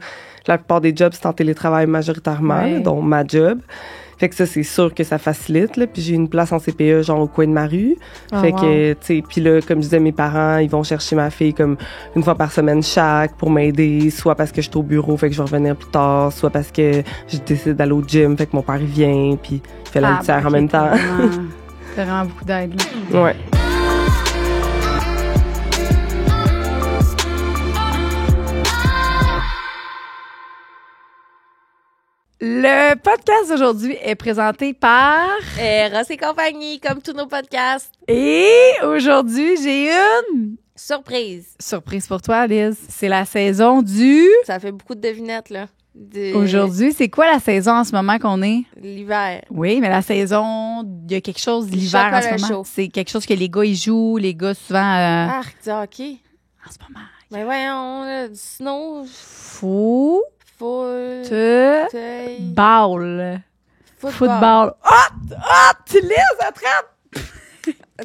la plupart des jobs, c'est en télétravail majoritairement, là, dont ma job. Fait que ça, c'est sûr que ça facilite, là. Puis j'ai une place en CPE, genre au coin de ma rue. Fait que, tu sais, puis là, comme je disais, mes parents, ils vont chercher ma fille comme une fois par semaine chaque pour m'aider, soit parce que je suis au bureau, fait que je vais revenir plus tard, soit parce que je décide d'aller au gym, fait que mon père, il vient, puis il fait la litière en même temps. C'est vraiment beaucoup d'aide, là. Ouais. Le podcast d'aujourd'hui est présenté par Ross et compagnie, comme tous nos podcasts. Et aujourd'hui, j'ai une surprise pour toi, Liz. C'est la saison du... Ça fait beaucoup de devinettes, là. Aujourd'hui, c'est quoi la saison en ce moment qu'on est? L'hiver. Oui, mais la saison, il y a quelque chose d'hiver en ce moment. Chaud. C'est quelque chose que les gars, ils jouent. Les gars, souvent... Arc, du hockey. En ce moment. Ben voyons, là, du snow. Football. Tu Liz, attrape!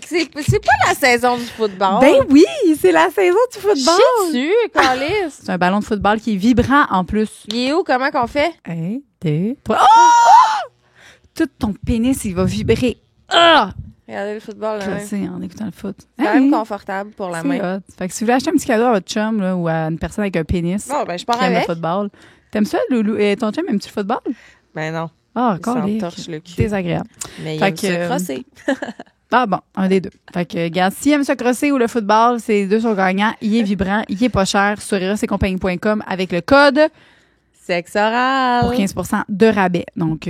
C'est pas la saison du football. Ben oui, c'est la saison du football. Chies-tu, Calice? C'est un ballon de football qui est vibrant en plus. Il est où? Comment qu'on fait? 1, 2, 3. Oh! Tout ton pénis, il va vibrer. Ah! Regardez le football, là. Je sais, en écoutant le foot. C'est quand même confortable pour la main. Hot. Fait que si vous voulez acheter un petit cadeau à votre chum là, ou à une personne avec un pénis Bon, ben je pars qui aime avec. le football. T'aimes ça, Loulou? Et ton chum aime-tu le football? Ben non. Ah, Il s'en encore torche le cul. désagréable. Mais il Fait aime se crosser. Ah bon, un des deux. Fait que, regarde, s'il aime se crosser ou le football, ces deux sont gagnants. Il est vibrant, il est pas cher sur erosetcompagnie.com avec le code Sexe oral. pour 15% de rabais. Donc,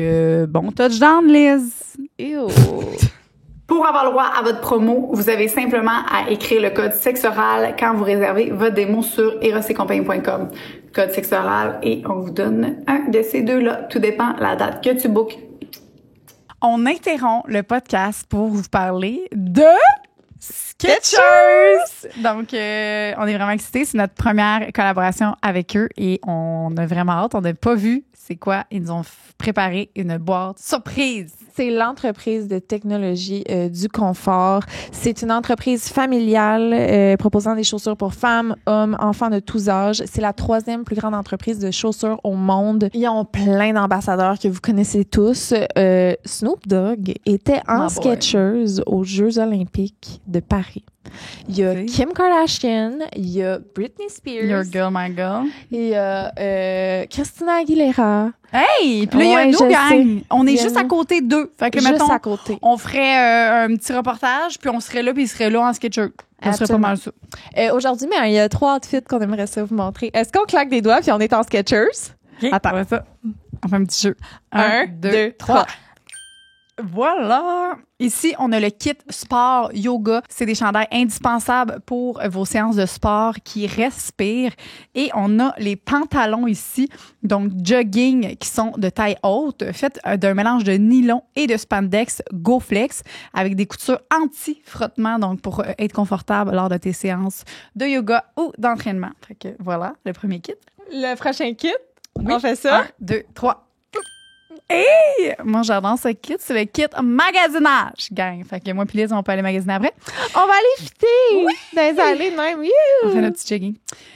bon touchdown, Liz. Ew. Pour avoir le droit à votre promo, vous avez simplement à écrire le code sexoral quand vous réservez votre démo sur erosetcompagnie.com. Code sexoral et on vous donne un de ces deux-là. Tout dépend de la date que tu bookes. On interrompt le podcast pour vous parler de Skechers! Donc, on est vraiment excités. C'est notre première collaboration avec eux et on a vraiment hâte. On n'a pas vu c'est quoi. Ils nous ont préparé une boîte surprise. C'est l'entreprise de technologie du confort. C'est une entreprise familiale proposant des chaussures pour femmes, hommes, enfants de tous âges. C'est la 3e plus grande entreprise de chaussures au monde. Ils ont plein d'ambassadeurs que vous connaissez tous. Snoop Dogg était en Skechers aux Jeux olympiques de Paris. Il y a Kim Kardashian, il y a Britney Spears. Your girl, my girl. Il y a Christina Aguilera. Hey! Puis là, il y a nous, gang. On est juste à côté d'eux. Fait que, mettons, à côté. on ferait un petit reportage, puis on serait là, puis ils seraient là en Skechers. Ça serait pas mal ça. Aujourd'hui, mais il y a 3 outfits qu'on aimerait ça vous montrer. Est-ce qu'on claque des doigts puis on est en Skechers? Okay. Attends. On fait un petit jeu. 1, 2, 3. Voilà! Ici, on a le kit sport yoga. C'est des chandails indispensables pour vos séances de sport qui respirent. Et on a les pantalons ici, donc jogging, qui sont de taille haute, faits d'un mélange de nylon et de spandex GoFlex avec des coutures anti-frottement, donc pour être confortable lors de tes séances de yoga ou d'entraînement. Fait que voilà, le premier kit. Le prochain kit, oui. On fait ça. 1, 2, 3. Hey! Moi, j'adore ce kit. C'est le kit magasinage, gang. Fait que moi puis Liz, on peut aller magasiner après. On va aller fitter dans les allées de même. On fait notre petit jogging.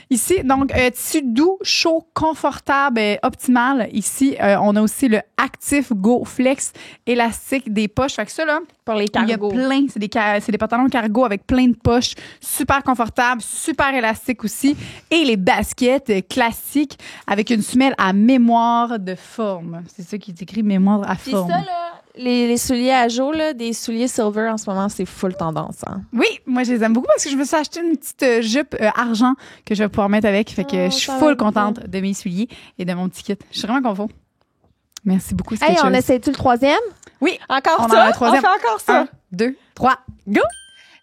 Ici, donc, tissu doux, chaud, confortable, optimal. Ici, on a aussi le Active Go Flex élastique des poches. Fait que ça, là, pour les cargos. Il y a plein. C'est des pantalons cargo avec plein de poches. Super confortable, super élastique aussi. Et les baskets classiques avec une semelle à mémoire de forme. C'est ça qui est écrit, mémoire à forme. Puis ça, là, les souliers à jour, là, des souliers silver en ce moment, c'est full tendance. Hein? Oui, moi, je les aime beaucoup parce que je me suis acheté une petite jupe argent que je vais pouvoir mettre avec. Fait que je suis full contente de mes souliers et de mon petit kit. Je suis vraiment confort. Merci beaucoup, Skechers. Hey, on essaie-tu le 3e? Oui. Encore on ça? a un 3e. On fait encore ça. 1, 2, 3, go!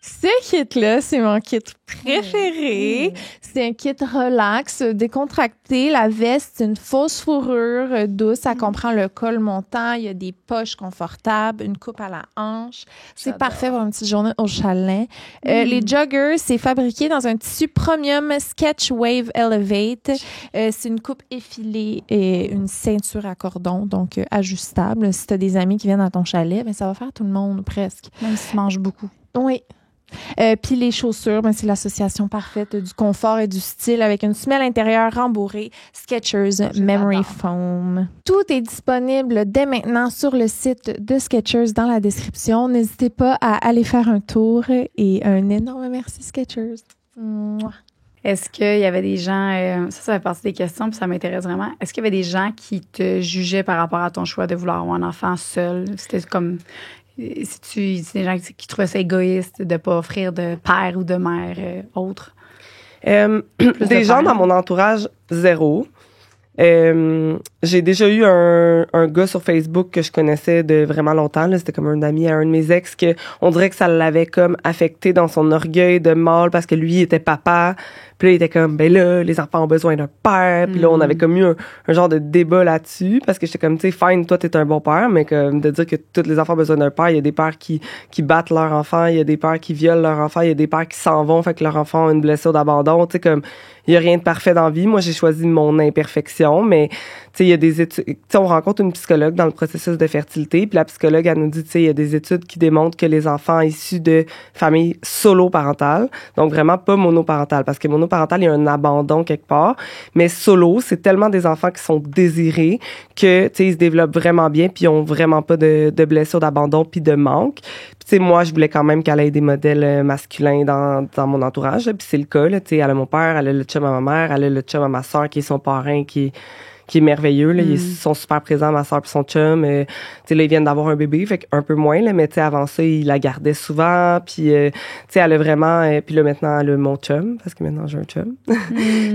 Ce kit-là, c'est mon kit préféré. C'est un kit relax, décontracté. La veste, c'est une fausse fourrure douce. Ça comprend le col montant. Il y a des poches confortables, une coupe à la hanche. C'est parfait pour une petite journée au chalet. Les joggers, c'est fabriqué dans un tissu premium Sketch Wave Elevate. C'est une coupe effilée et une ceinture à cordon, donc ajustable. Si tu as des amis qui viennent à ton chalet, ben, ça va faire tout le monde presque. Même si tu manges beaucoup. Oui. Puis les chaussures, ben, c'est l'association parfaite du confort et du style avec une semelle intérieure rembourrée Skechers Memory Foam. Tout est disponible dès maintenant sur le site de Skechers dans la description. N'hésitez pas à aller faire un tour et un énorme merci Skechers. Mouah. Est-ce qu'il y avait des gens, ça fait partie des questions, puis ça m'intéresse vraiment. Est-ce qu'il y avait des gens qui te jugeaient par rapport à ton choix de vouloir avoir un enfant seul? C'était comme... C'est des gens qui trouvaient ça égoïste de ne pas offrir de père ou de mère autre? Des gens dans mon entourage, zéro. J'ai déjà eu un gars sur Facebook que je connaissais de vraiment longtemps. Là, c'était comme un ami à un de mes ex que on dirait que ça l'avait comme affecté dans son orgueil de mâle parce que lui il était papa. Puis là, il était comme, ben là, les enfants ont besoin d'un père. Puis là, on avait comme eu un genre de débat là-dessus parce que j'étais comme, tu sais, fine, toi, t'es un bon père, mais comme de dire que tous les enfants ont besoin d'un père, il y a des pères qui battent leurs enfants, il y a des pères qui violent leurs enfants, il y a des pères qui s'en vont, fait que leur enfant a une blessure d'abandon. Tu sais, comme, il y a rien de parfait dans la vie. Moi, j'ai choisi mon imperfection, mais tu sais, il y a des études, tu sais, on rencontre une psychologue dans le processus de fertilité, puis la psychologue, elle nous dit, tu sais, il y a des études qui démontrent que les enfants issus de familles solo-parentales, donc vraiment pas monoparentales, parce que monoparental, il y a un abandon quelque part, mais solo, c'est tellement des enfants qui sont désirés que, tu sais, ils se développent vraiment bien, puis ils ont vraiment pas de blessures d'abandon puis de manque. Puis, tu sais, moi, je voulais quand même qu'elle ait des modèles masculins dans mon entourage, puis c'est le cas, là, tu sais, elle a mon père, elle a le chum à ma mère, elle a le chum à ma soeur qui est son parrain, qui est merveilleux, là. Ils sont super présents, ma soeur puis son chum. Tu sais, là, ils viennent d'avoir un bébé, fait un peu moins, là, mais tu sais, avant ça, ils la gardaient souvent, puis tu sais, elle a vraiment... puis là, maintenant, elle a mon chum, parce que maintenant, j'ai un chum.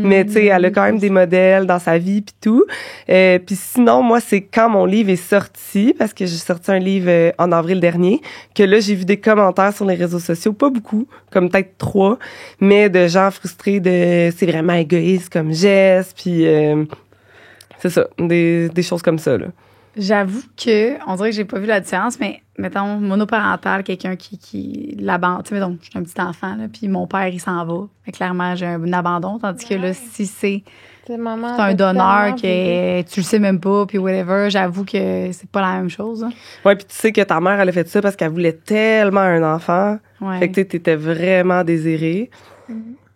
Mais tu sais, elle a quand même des modèles dans sa vie, puis tout. Puis sinon, moi, c'est quand mon livre est sorti, parce que j'ai sorti un livre en avril dernier, que là, j'ai vu des commentaires sur les réseaux sociaux, pas beaucoup, comme peut-être 3, mais de gens frustrés de... C'est vraiment égoïste comme geste, puis... c'est ça, des choses comme ça, là. J'avoue que, on dirait que j'ai pas vu la différence, mais mettons, monoparental, quelqu'un qui l'abandonne. Tu sais, mettons, je suis un petit enfant, là, puis mon père, il s'en va. Fait clairement, j'ai un abandon, tandis que là, si c'est un donneur que tu le sais même pas, puis whatever, j'avoue que c'est pas la même chose. Hein. Ouais, puis tu sais que ta mère, elle a fait ça parce qu'elle voulait tellement un enfant. Ouais. Fait que tu t'étais vraiment désirée.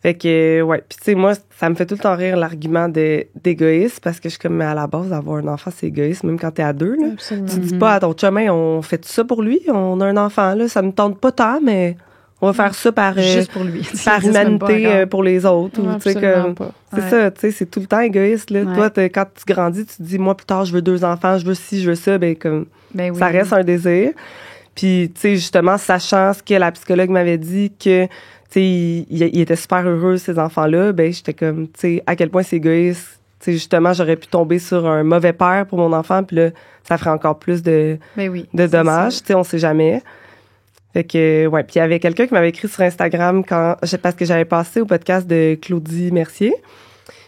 Fait que, ouais. Puis, tu sais, moi, ça me fait tout le temps rire l'argument d'égoïsme parce que je suis comme, mais à la base, avoir un enfant, c'est égoïste, même quand t'es à deux, là. Absolument. Tu dis pas à ton chemin, on fait tout ça pour lui, on a un enfant, là. Ça me tente pas tant, mais on va faire ça par, juste pour lui. Par humanité pour les autres. Non, tu sais, comme, c'est ça, tu sais, c'est tout le temps égoïste, là. Ouais. Toi, quand tu grandis, tu te dis, moi, plus tard, je veux 2 enfants, je veux ci, je veux ça, ben, comme, oui. Ça reste un désir. Puis, tu sais, justement, sachant ce que la psychologue m'avait dit que, tu sais, il était super heureux, ces enfants-là, ben, j'étais comme, tu sais, à quel point c'est égoïste. Tu sais, justement, j'aurais pu tomber sur un mauvais père pour mon enfant, puis là, ça ferait encore plus de dommages. Tu sais, on sait jamais. Fait que, ouais. Puis il y avait quelqu'un qui m'avait écrit sur Instagram parce que j'avais passé au podcast de Claudie Mercier.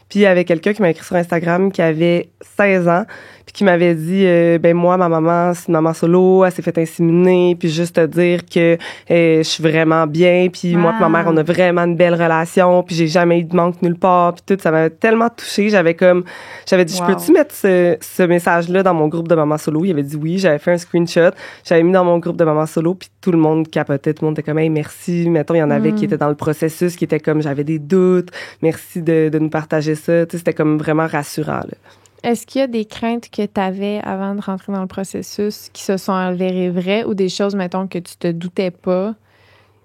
Puis il y avait quelqu'un qui m'a écrit sur Instagram qui avait 16 ans, puis qui m'avait dit ben moi, ma maman, c'est une maman solo, elle s'est fait inséminer, puis juste te dire que je suis vraiment bien, puis moi et ma mère, on a vraiment une belle relation, puis j'ai jamais eu de manque nulle part, puis tout, ça m'avait tellement touchée, j'avais dit, je peux-tu mettre ce message-là dans mon groupe de maman solo? Il avait dit oui, j'avais fait un screenshot, j'avais mis dans mon groupe de maman solo, puis tout le monde capotait, tout le monde était comme hey, merci, mettons, il y en avait qui étaient dans le processus, qui étaient comme j'avais des doutes, merci de nous partager ça. Tu sais, c'était comme vraiment rassurant, là. Est-ce qu'il y a des craintes que tu avais avant de rentrer dans le processus qui se sont avérées vraies ou des choses, mettons, que tu te doutais pas,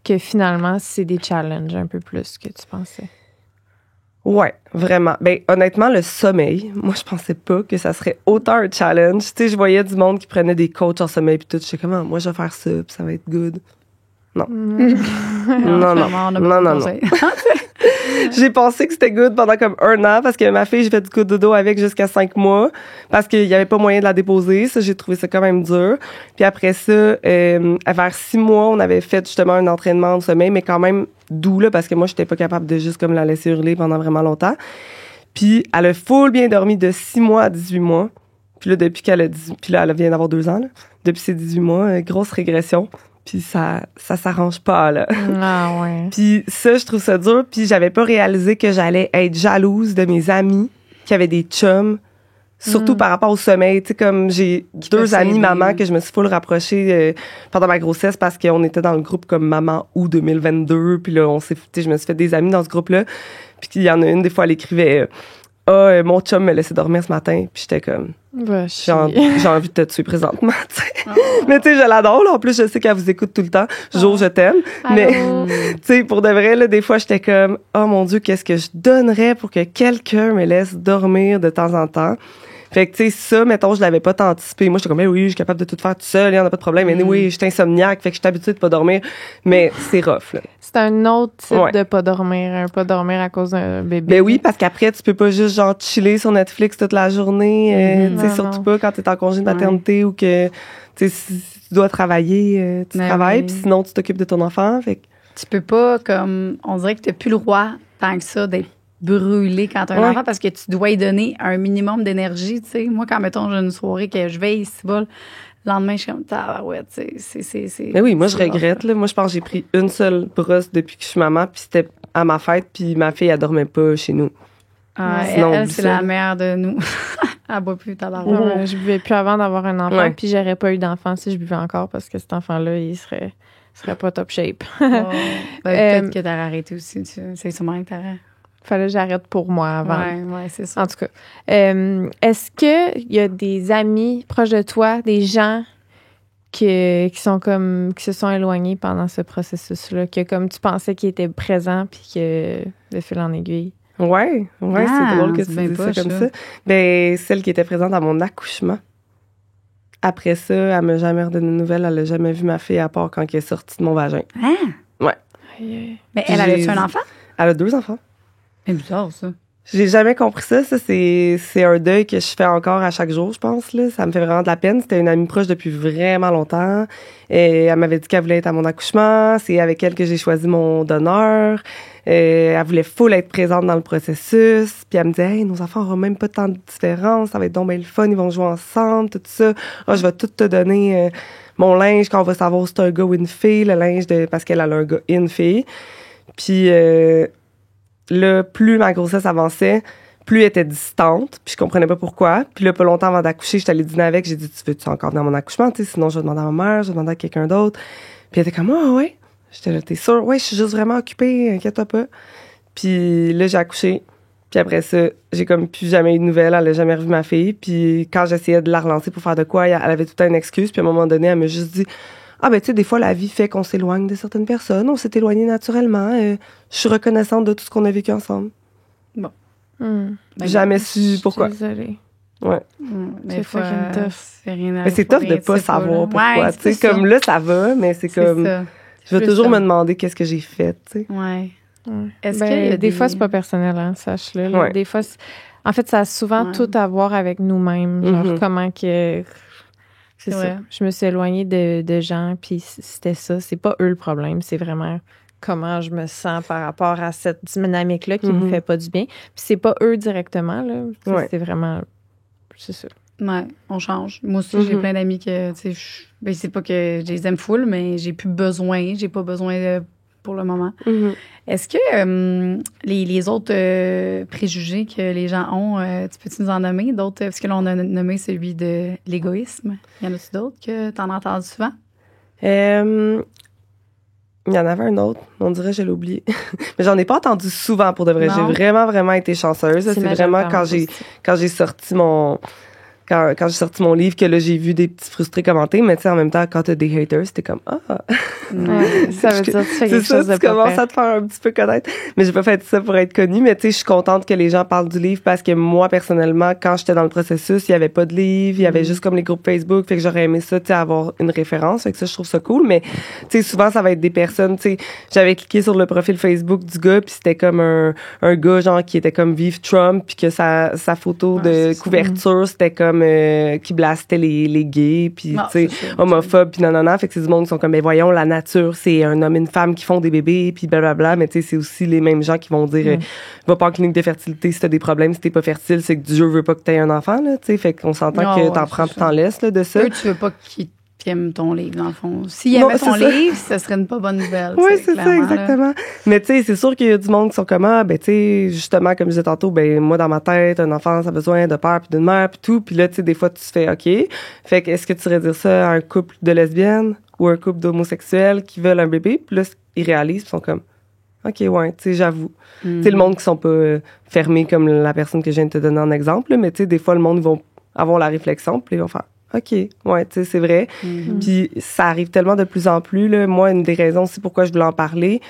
que finalement, c'est des challenges un peu plus que tu pensais? Ouais, vraiment. Ben, honnêtement, le sommeil, moi, je pensais pas que ça serait autant un challenge. Tu sais, je voyais du monde qui prenait des coachs en sommeil puis tout. Je sais comment, moi, je vais faire ça puis ça va être good. Non. Non. J'ai pensé que c'était good pendant comme 1 an parce que ma fille, j'ai fait du coup de dodo avec jusqu'à 5 mois parce qu'il y avait pas moyen de la déposer. Ça, j'ai trouvé ça quand même dur. Puis après ça, vers 6 mois, on avait fait justement un entraînement au sommeil, mais quand même doux, là, parce que moi, j'étais pas capable de juste comme la laisser hurler pendant vraiment longtemps. Puis elle a full bien dormi de 6 mois à 18 mois. Puis là, depuis puis là, elle vient d'avoir 2 ans, là. Depuis ses 18 mois, grosse régression. Puis ça s'arrange pas, là. Ah ouais. Puis ça, je trouve ça dur. Puis j'avais pas réalisé que j'allais être jalouse de mes amis qui avaient des chums, surtout par rapport au sommeil. Tu sais, comme j'ai 2 amis maman que je me suis full rapprochée pendant ma grossesse parce qu'on était dans le groupe comme Maman Août 2022. Puis là, je me suis fait des amis dans ce groupe-là. Puis il y en a une, des fois, elle écrivait mon chum me laissait dormir ce matin. Puis j'étais comme... j'ai envie de te tuer présentement, tu sais. Mais tu sais, je l'adore, là. En plus, je sais qu'elle vous écoute tout le temps. Jo, je t'aime. Mais, tu sais, pour de vrai, là, des fois, j'étais comme, oh mon Dieu, qu'est-ce que je donnerais pour que quelqu'un me laisse dormir de temps en temps. Fait que, tu sais, ça, mettons, je l'avais pas tant anticipé. Moi, j'étais comme, oui, je suis capable de tout faire tout seul, il y en a pas de problème. Mais oui, je suis insomniaque, fait que je suis habituée de pas dormir. Mais c'est rough, là. C'est un autre type de pas dormir à cause d'un bébé. Ben oui, parce qu'après, tu peux pas juste, genre, chiller sur Netflix toute la journée. Tu sais, surtout pas quand t'es en congé de maternité ou que, tu sais, si tu dois travailler, tu travailles, puis sinon, tu t'occupes de ton enfant. Fait que... Tu peux pas, comme, on dirait que t'as plus le droit, tant que ça, d'être brûlé quand t'as un enfant parce que tu dois y donner un minimum d'énergie, tu sais. Moi, quand, mettons, j'ai une soirée que je veille, c'est bon, le lendemain, je suis comme, ouais, tu sais, c'est... Mais oui, moi, je regrette, là. Moi, je pense que j'ai pris une seule brosse depuis que je suis maman, puis c'était à ma fête, puis ma fille, elle dormait pas chez nous. Sinon, elle c'est la mère de nous. Elle boit plus tabarouette. Je buvais plus avant d'avoir un enfant, puis j'aurais pas eu d'enfant si je buvais encore parce que cet enfant-là, il serait pas top shape. Peut-être que t'aurais arrêté aussi. C'est sûrement que t'aurais... Fallait que j'arrête pour moi avant. Ouais, c'est ça. En tout cas, est-ce qu'il y a des amis proches de toi, des gens qui sont comme qui se sont éloignés pendant ce processus-là, que comme tu pensais qu'ils étaient présents puis que de fil en aiguille? Ouais, c'est drôle que tu dises ça comme ça. Ben, celle qui était présente à mon accouchement. Après ça, elle m'a jamais redonné de nouvelles. Elle a jamais vu ma fille à part quand elle est sortie de mon vagin. Ah! Ouais. Mais elle avait-tu un enfant? Elle a 2 enfants. C'est bizarre, ça. J'ai jamais compris ça. Ça, c'est un deuil que je fais encore à chaque jour, je pense, là. Ça me fait vraiment de la peine. C'était une amie proche depuis vraiment longtemps. Et elle m'avait dit qu'elle voulait être à mon accouchement. C'est avec elle que j'ai choisi mon donneur. Elle voulait full être présente dans le processus. Puis elle me disait, hey, nos enfants n'auront même pas tant de différence. Ça va être donc bien le fun. Ils vont jouer ensemble, tout ça. Oh, je vais tout te donner mon linge quand on va savoir si c'est un gars ou une fille. Le linge parce qu'elle a un gars et une fille. Puis... là, plus ma grossesse avançait, plus elle était distante, puis je comprenais pas pourquoi. Puis là, pas longtemps avant d'accoucher, j'étais allée dîner avec, j'ai dit, tu veux-tu encore venir à mon accouchement, tu sais, sinon je vais demander à ma mère, je vais demander à quelqu'un d'autre. Puis elle était comme, ah ouais. J'étais là, t'es sûre? Ouais, je suis juste vraiment occupée, inquiète-toi pas. Puis là, j'ai accouché. Puis après ça, j'ai comme plus jamais eu de nouvelles, elle a jamais revu ma fille. Puis quand j'essayais de la relancer pour faire de quoi, elle avait tout le temps une excuse. Puis à un moment donné, elle m'a juste dit, ah ben tu sais, des fois la vie fait qu'on s'éloigne de certaines personnes, on s'est éloigné naturellement. Je suis reconnaissante de tout ce qu'on a vécu ensemble. Bon. Jamais su pourquoi. Désolée. Ouais. C'est fucking tough. C'est rien à mais c'est tough de pas savoir pourquoi. Tu sais, comme là, ça va, mais c'est comme... Ça. Je vais toujours me demander qu'est-ce que j'ai fait, tu sais. Ouais. Est-ce que des fois, c'est pas personnel, hein, sache-le. Ouais. Des fois, en fait, ça a souvent tout à voir avec nous-mêmes. Genre, comment que... C'est ça. Je me suis éloignée de gens, puis c'était ça. C'est pas eux le problème, c'est vraiment comment je me sens par rapport à cette dynamique-là qui me fait pas du bien. Puis c'est pas eux directement, là. C'est vraiment... C'est ça. Ouais, on change. Moi aussi, j'ai plein d'amis que, tu sais, c'est pas que je les aime full, mais j'ai plus besoin. J'ai pas besoin pour le moment. Est-ce que les autres préjugés que les gens ont, tu peux-tu nous en nommer d'autres? Parce que là, on a nommé celui de l'égoïsme. Y en a-tu d'autres que tu en as entendu souvent? Il y en avait un autre, on dirait que je l'ai oublié. Mais j'en ai pas entendu souvent pour de vrai. Non. J'ai vraiment été chanceuse. C'est vraiment quand j'ai sorti mon quand j'ai sorti mon livre, que là, j'ai vu des petits frustrés commenter, mais tu sais, en même temps, quand t'as des haters, t'es comme, Ouais, ça veut dire que tu fais quelque chose de tu commences à te faire un petit peu connaître. Mais j'ai pas fait ça pour être connue, mais tu sais, je suis contente que les gens parlent du livre parce que moi, personnellement, quand j'étais dans le processus, il y avait pas de livre, il y avait juste comme les groupes Facebook, fait que j'aurais aimé ça, tu sais, avoir une référence, fait que ça, je trouve ça cool, mais tu sais, souvent, ça va être des personnes, tu sais, j'avais cliqué sur le profil Facebook du gars, puis c'était comme un gars, genre, qui était comme Vive Trump, puis que sa photo de couverture, c'était comme qui blastait les gays, puis tu sais, homophobes, puis non. Fait que c'est du monde qui sont comme, mais voyons, la nature, c'est un homme et une femme qui font des bébés, puis blablabla, mais tu sais, c'est aussi les mêmes gens qui vont dire, va pas en clinique de fertilité si t'as des problèmes, si t'es pas fertile, c'est que Dieu veut pas que t'aies un enfant, là, tu sais, fait qu'on s'entend que t'en prends puis t'en laisses, là, de ça. Eux, tu veux pas qu'ils aiment ton livre, dans le fond. S'ils aimaient ton livre, ça serait une pas bonne nouvelle. Oui, c'est ça, exactement. Là. Mais tu sais, c'est sûr qu'il y a du monde qui sont comme, ben tu sais, justement, comme je disais tantôt, ben moi, dans ma tête, un enfant, ça a besoin de père puis d'une mère puis tout. Puis là, tu sais, des fois, tu te fais, OK. Fait que est-ce que tu irais dire ça à un couple de lesbiennes ou un couple d'homosexuels qui veulent un bébé? Puis là, ils réalisent puis sont comme, OK, ouais, tu sais, j'avoue. Tu sais, le monde qui sont pas fermés comme la personne que je viens de te donner en exemple, là, mais tu sais, des fois, le monde, ils vont avoir la réflexion puis ils vont faire, OK, ouais, tu sais, c'est vrai. Puis ça arrive tellement de plus en plus, là. Moi, une des raisons aussi pourquoi je voulais en parler,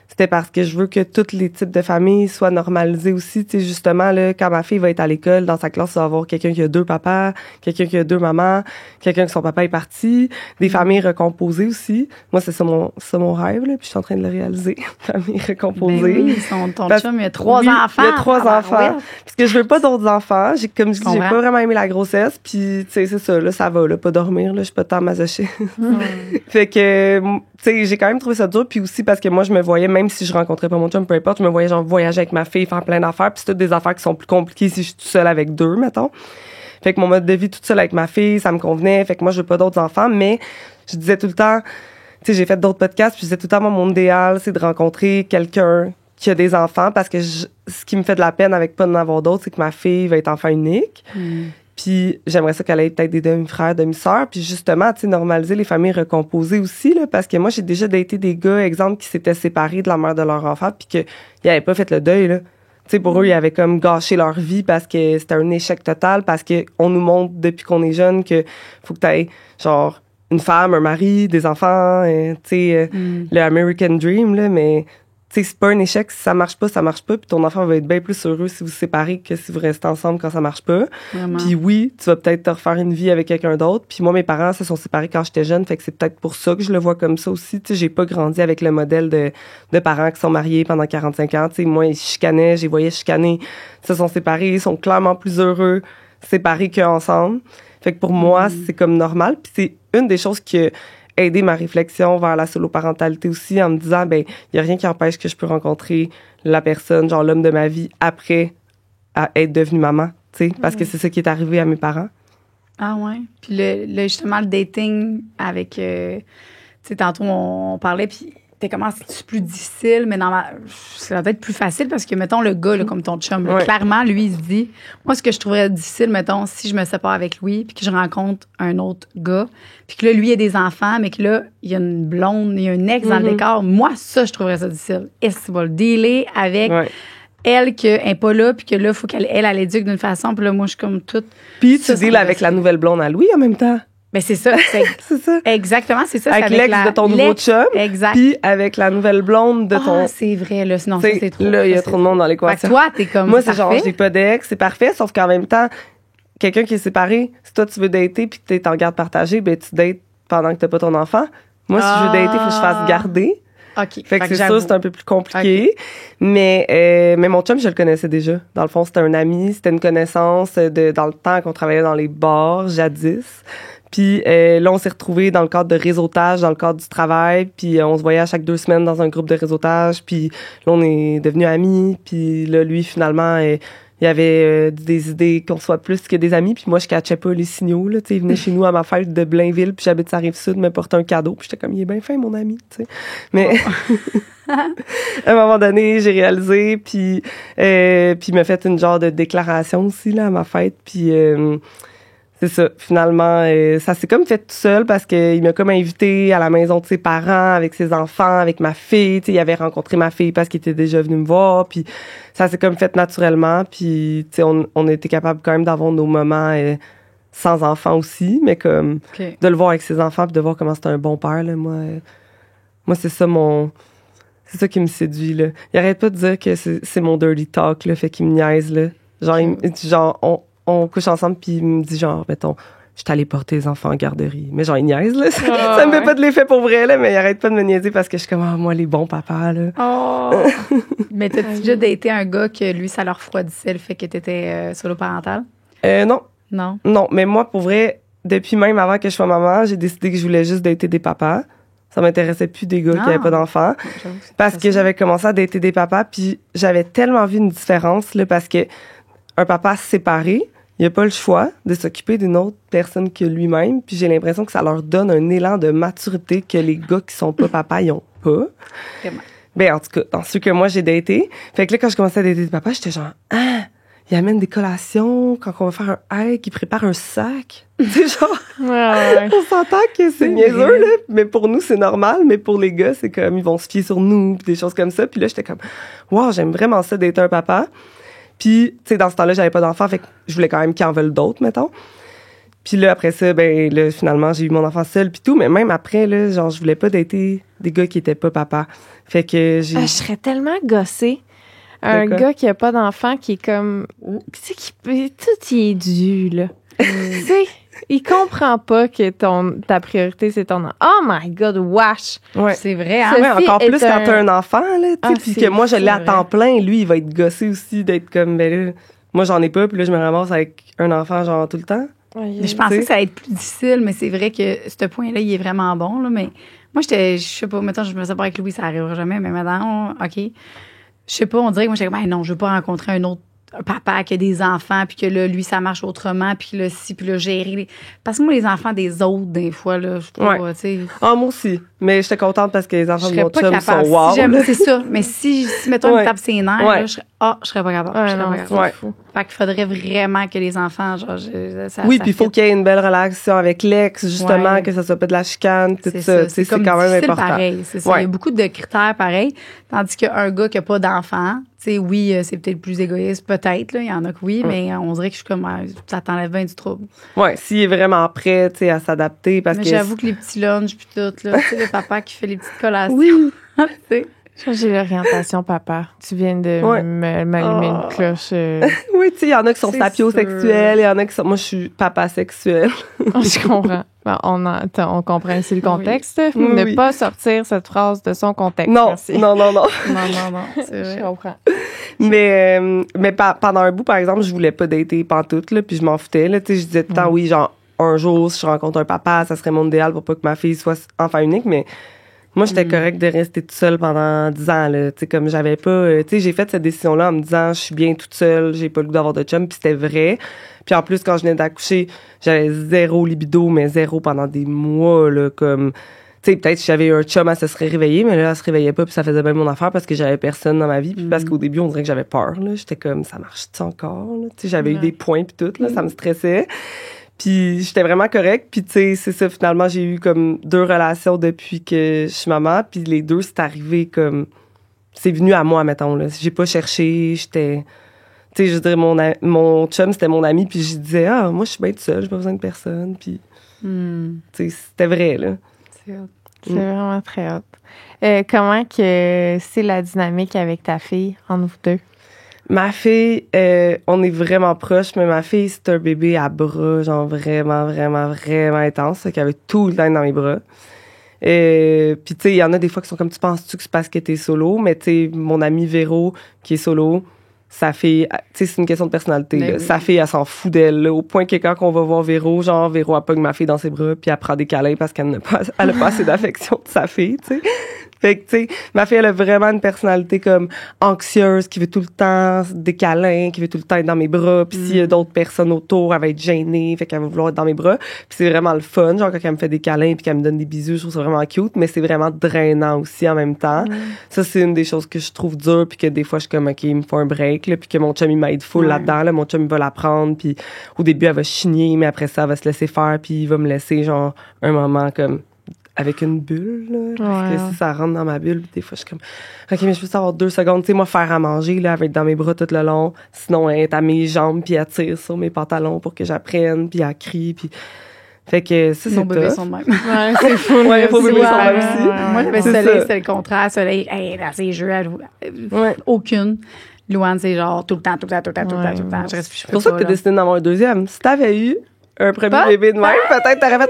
c'était parce que je veux que tous les types de familles soient normalisés aussi. Tu sais, justement, là, quand ma fille va être à l'école, dans sa classe, il va y avoir quelqu'un qui a 2 papas, quelqu'un qui a 2 mamans, quelqu'un que son papa est parti, des familles recomposées aussi. Moi, c'est ça mon rêve, là, puis je suis en train de le réaliser. Famille recomposée. Ben oui, ton chum, il y a 3 enfants. Il y a 3 enfants. Parce que je veux pas d'autres enfants. Comme je dis, j'ai pas vraiment aimé la grossesse, puis tu sais, c'est ça, là, ça va, là, pas dormir, là, je suis pas tant masochiste. Fait que, tu sais, j'ai quand même trouvé ça dur, puis aussi parce que moi, je me voyais, même si je rencontrais pas mon chum, peu importe, je me voyais genre voyager avec ma fille, faire plein d'affaires, puis c'est toutes des affaires qui sont plus compliquées si je suis toute seule avec 2, mettons. Fait que mon mode de vie toute seule avec ma fille, ça me convenait, fait que moi, je veux pas d'autres enfants, mais je disais tout le temps, tu sais, j'ai fait d'autres podcasts, puis je disais tout le temps, mon idéal, c'est de rencontrer quelqu'un qui a des enfants, parce que ce qui me fait de la peine avec pas d'en avoir d'autres, c'est que ma fille va être enfant unique. Puis j'aimerais ça qu'elle ait peut-être des demi-frères, demi-sœurs. Puis justement, tu sais, normaliser les familles recomposées aussi, là, parce que moi, j'ai déjà daté des gars, exemple, qui s'étaient séparés de la mère de leur enfant, puis qu'ils n'avaient pas fait le deuil, là. Tu sais, pour eux, ils avaient comme gâché leur vie parce que c'était un échec total, parce que on nous montre depuis qu'on est jeune que faut que tu aies, genre, une femme, un mari, des enfants, tu sais, le American Dream, là, mais... Tu sais, c'est pas un échec, si ça marche pas, puis ton enfant va être bien plus heureux si vous vous séparez que si vous restez ensemble quand ça marche pas. Puis oui, tu vas peut-être te refaire une vie avec quelqu'un d'autre. Puis moi, mes parents se sont séparés quand j'étais jeune, fait que c'est peut-être pour ça que je le vois comme ça aussi. Tu sais, j'ai pas grandi avec le modèle de parents qui sont mariés pendant 45 ans. Tu sais, moi, ils chicanaient, je les voyais chicaner, ils se sont séparés, ils sont clairement plus heureux séparés qu'ensemble. Fait que pour moi, c'est comme normal. Puis c'est une des choses qui aider ma réflexion vers la soloparentalité aussi en me disant, ben, il y a rien qui empêche que je peux rencontrer la personne, genre l'homme de ma vie, après à être devenue maman, tu sais, parce que c'est ça qui est arrivé à mes parents. Ah ouais. Puis justement, le dating avec, tu sais, tantôt on parlait, puis t'es comment c'est plus difficile, mais ça va être plus facile parce que, mettons, le gars, là, comme ton chum, là, clairement, lui, il se dit, moi, ce que je trouverais difficile, mettons, si je me sépare avec lui, puis que je rencontre un autre gars, puis que là, lui, il a des enfants, mais que là, il y a une blonde, il y a un ex dans le décor, moi, ça, je trouverais ça difficile. Est-ce qu'il va le dealer avec elle qui n'est pas là, puis que là, il faut qu'elle éduque d'une façon, puis là, moi, je suis comme toute... Puis tu deals avec la nouvelle blonde à Louis en même temps. Mais c'est ça. C'est ça. Exactement, c'est ça. Avec l'ex de ton nouveau chum. Exact. Puis avec la nouvelle blonde de ton... Ah, c'est vrai, là. Sinon, ça, c'est trop. Là, il y a trop de monde dans l'équation. Fait que toi, t'es comme moi, c'est genre, j'ai pas d'ex, c'est parfait, sauf qu'en même temps, quelqu'un qui est séparé, si toi, tu veux dater puis que t'es en garde partagée, ben, tu dates pendant que t'as pas ton enfant. Moi, si je veux dater, il faut que je fasse garder. OK. Fait que c'est sûr, c'est un peu plus compliqué. Okay. Mais mon chum, je le connaissais déjà. Dans le fond, c'était un ami, c'était une connaissance dans le temps qu'on travaillait dans les bars, jadis. Puis là, on s'est retrouvés dans le cadre de réseautage, dans le cadre du travail. Puis on se voyait à chaque 2 semaines dans un groupe de réseautage. Puis là, on est devenus amis. Puis là, lui, finalement, il y avait des idées qu'on soit plus que des amis. Puis moi, je catchais pas les signaux. Là, il venait chez nous à ma fête de Blainville. Puis j'habite sur la Rive-Sud, me porter un cadeau. Puis j'étais comme, il est bien fin, mon ami. T'sais. Mais à un moment donné, j'ai réalisé. Puis il m'a fait une genre de déclaration aussi là à ma fête. Puis... c'est ça, finalement, ça s'est comme fait tout seul parce qu'il m'a comme invité à la maison de ses parents avec ses enfants, avec ma fille. Il avait rencontré ma fille parce qu'il était déjà venu me voir. Puis ça s'est comme fait naturellement. Puis on a été capable quand même d'avoir nos moments sans enfant aussi, mais comme OK. de le voir avec ses enfants puis de voir comment c'est un bon père, là, moi c'est ça c'est ça qui me séduit, là. Il arrête pas de dire que c'est mon dirty talk, là, fait qu'il me niaise, là. Genre, on couche ensemble puis il me dit genre, mettons, je suis allée porter les enfants en garderie. Mais genre, il niaise, là. Ça me fait pas de l'effet pour vrai, là, mais il arrête pas de me niaiser parce que je suis comme, moi, les bons papas, là. Oh! Mais t'as-tu déjà daté un gars que lui, ça leur refroidissait le fait que t'étais solo-parental? Non. Non. Non, mais moi, pour vrai, depuis même avant que je sois maman, j'ai décidé que je voulais juste dater des papas. Ça m'intéressait plus des gars qui avaient pas d'enfants. Parce que j'avais commencé à dater des papas, puis j'avais tellement vu une différence, là, parce que un papa séparé, il a pas le choix de s'occuper d'une autre personne que lui-même, puis j'ai l'impression que ça leur donne un élan de maturité que les gars qui sont pas papas, ils ont pas. Vraiment. Ben, en tout cas, dans ceux que moi j'ai daté. Fait que là, quand je commençais à dater des papas, j'étais genre, il amène des collations, quand on va faire un hike, il prépare un sac. C'est genre, on s'entend que c'est niaiseux, là, mais pour nous, c'est normal, mais pour les gars, c'est comme, ils vont se fier sur nous, pis des choses comme ça. Puis là, j'étais comme, wow, j'aime vraiment ça d'être un papa. Puis, tu sais, dans ce temps-là, j'avais pas d'enfant, fait que je voulais quand même qu'ils en veulent d'autres, mettons. Puis là, après ça, ben là, finalement, j'ai eu mon enfant seul puis tout, mais même après, là, genre, je voulais pas dater des gars qui étaient pas papa. Fait que j'ai... je serais tellement gossée. Un gars qui a pas d'enfant, qui est comme... Tu sais, tout y est dû, là. Tu sais, il comprend pas que ta priorité, c'est ton enfant. Oh my God, wesh! Ouais. C'est vrai, hein? Ouais, encore plus quand t'as un enfant, là, tu sais, puis que moi, je l'ai à temps plein, lui, il va être gossé aussi d'être comme, ben là, moi, j'en ai pas, puis là, je me ramasse avec un enfant, genre, tout le temps. Mais je pensais que ça allait être plus difficile, mais c'est vrai que ce point-là, il est vraiment bon, là, mais moi, je sais pas, mettons, je me sépare avec Louis, ça arrivera jamais, mais maintenant, OK, je sais pas, on dirait que moi, j'étais comme, non, je veux pas rencontrer un papa qui a des enfants, puis que là, lui, ça marche autrement, puis là, puis là, gérer. Parce que moi, les enfants des autres, des fois, là, je sais pas, tu sais. Ah, moi aussi. Mais j'étais contente parce que les enfants de mon chum sont si wow. C'est ça. Mais si mettons, une tape ses nerfs, là, je serais pas capable. Je serais pas capable. Fait qu'il faudrait vraiment que les enfants, genre, puis il faut qu'il y ait une belle relation avec l'ex, justement, que ça soit pas de la chicane, tout ça. C'est quand même important. Pareil, c'est ça. Il y a beaucoup de critères pareils. Tandis qu'un gars qui a pas d'enfant, tu sais, oui, c'est peut-être plus égoïste, peut-être, là. Il y en a que oui, mais on dirait que je suis comme, ça t'enlève bien du trouble. Ouais, s'il est vraiment prêt, tu sais, à s'adapter, parce mais que. j'avoue que les petits lunchs puis tout, là, tu sais, le papa qui fait les petites collations. Oui. Tu sais. J'ai l'orientation papa. Tu viens de m'allumer une cloche. Oui, tu sais, il y en a qui sont sapiosexuels, il y en a qui sont... Moi, je suis papa sexuel. Je comprends. Ben, on comprend ici le contexte. Ne pas sortir cette phrase de son contexte. Non, merci. non. Non, c'est vrai. Je comprends. Mais pendant un bout, par exemple, je voulais pas dater pantoute, là, puis je m'en foutais, là. Tu sais, je disais tout le temps, oui, genre, un jour, si je rencontre un papa, ça serait mon idéal pour pas que ma fille soit enfant unique, mais moi, j'étais correcte de rester toute seule pendant 10 ans, là. Tu sais, comme j'avais pas... tu sais, j'ai fait cette décision-là en me disant, je suis bien toute seule, j'ai pas le goût d'avoir de chum, puis c'était vrai. Puis en plus, quand je venais d'accoucher, j'avais zéro libido, mais zéro pendant des mois, là, comme... Tu sais, peut-être si j'avais eu un chum, elle se serait réveillée, mais là, elle se réveillait pas, puis ça faisait bien mon affaire parce que j'avais personne dans ma vie, puis parce qu'au début, on dirait que j'avais peur, là. J'étais comme, ça marche-tu encore, là? Tu sais, j'avais eu des points puis tout, là, ça me stressait. Puis j'étais vraiment correcte. Puis tu sais, c'est ça, finalement, j'ai eu comme 2 relations depuis que je suis maman. Puis les 2, c'est arrivé comme... C'est venu à moi, mettons, là. J'ai pas cherché, j'étais... Tu sais, je veux dire, mon chum, c'était mon ami. Puis je disais, moi, je suis bien toute seule, j'ai pas besoin de personne. Puis, tu sais, c'était vrai, là. C'est vraiment très hot. Comment que c'est la dynamique avec ta fille, entre vous deux? Ma fille, on est vraiment proches, mais ma fille, c'est un bébé à bras, genre vraiment, vraiment, vraiment intense, fait qu'elle avait tout le temps dans mes bras. Puis tu sais, il y en a des fois qui sont comme, tu penses-tu que c'est parce que t'es solo, mais tu sais, mon ami Véro, qui est solo, sa fille, tu sais, c'est une question de personnalité, là. Sa fille, elle s'en fout d'elle, là, au point que quand on va voir Véro, genre, Véro, elle pogne ma fille dans ses bras, puis elle prend des câlins parce qu'elle n'a pas assez d'affection de sa fille, tu sais. Fait que, tu sais, ma fille, elle a vraiment une personnalité comme anxieuse, qui veut tout le temps des câlins, qui veut tout le temps être dans mes bras. Puis s'il y a d'autres personnes autour, elle va être gênée, fait qu'elle va vouloir être dans mes bras. Puis c'est vraiment le fun, genre quand elle me fait des câlins puis qu'elle me donne des bisous, je trouve ça vraiment cute, mais c'est vraiment drainant aussi en même temps. Ça, c'est une des choses que je trouve dure, puis que des fois, je suis comme, OK, il me faut un break, là, puis que mon chum, il m'aide full là-dedans, là. Mon chum, il va l'apprendre, puis au début, elle va chigner, mais après ça, elle va se laisser faire, puis il va me laisser, genre, un moment comme avec une bulle, là, parce Ouais. que si ça rentre dans ma bulle, des fois, je suis comme, OK, mais je peux juste avoir 2 secondes. Tu sais, moi, faire à manger, là, elle va être dans mes bras tout le long. Sinon, elle est à mes jambes, puis elle tire sur mes pantalons pour que j'apprenne, puis elle crie, puis... Fait que ça, Nos c'est bébés tough. sont de même. Ouais, c'est fou. Ouais, faut bébés sont Ouais, même aussi. Moi, j'avais C'est Soleil, ça. c'était le contraire. Soleil, dans ses jeux, Ouais. aucune. Louane, c'est genre tout le temps. Je reste C'est pour ça que t'as décidé d'en avoir un deuxième. Si t'avais eu un premier bébé de même, peut-être t'aurais fait...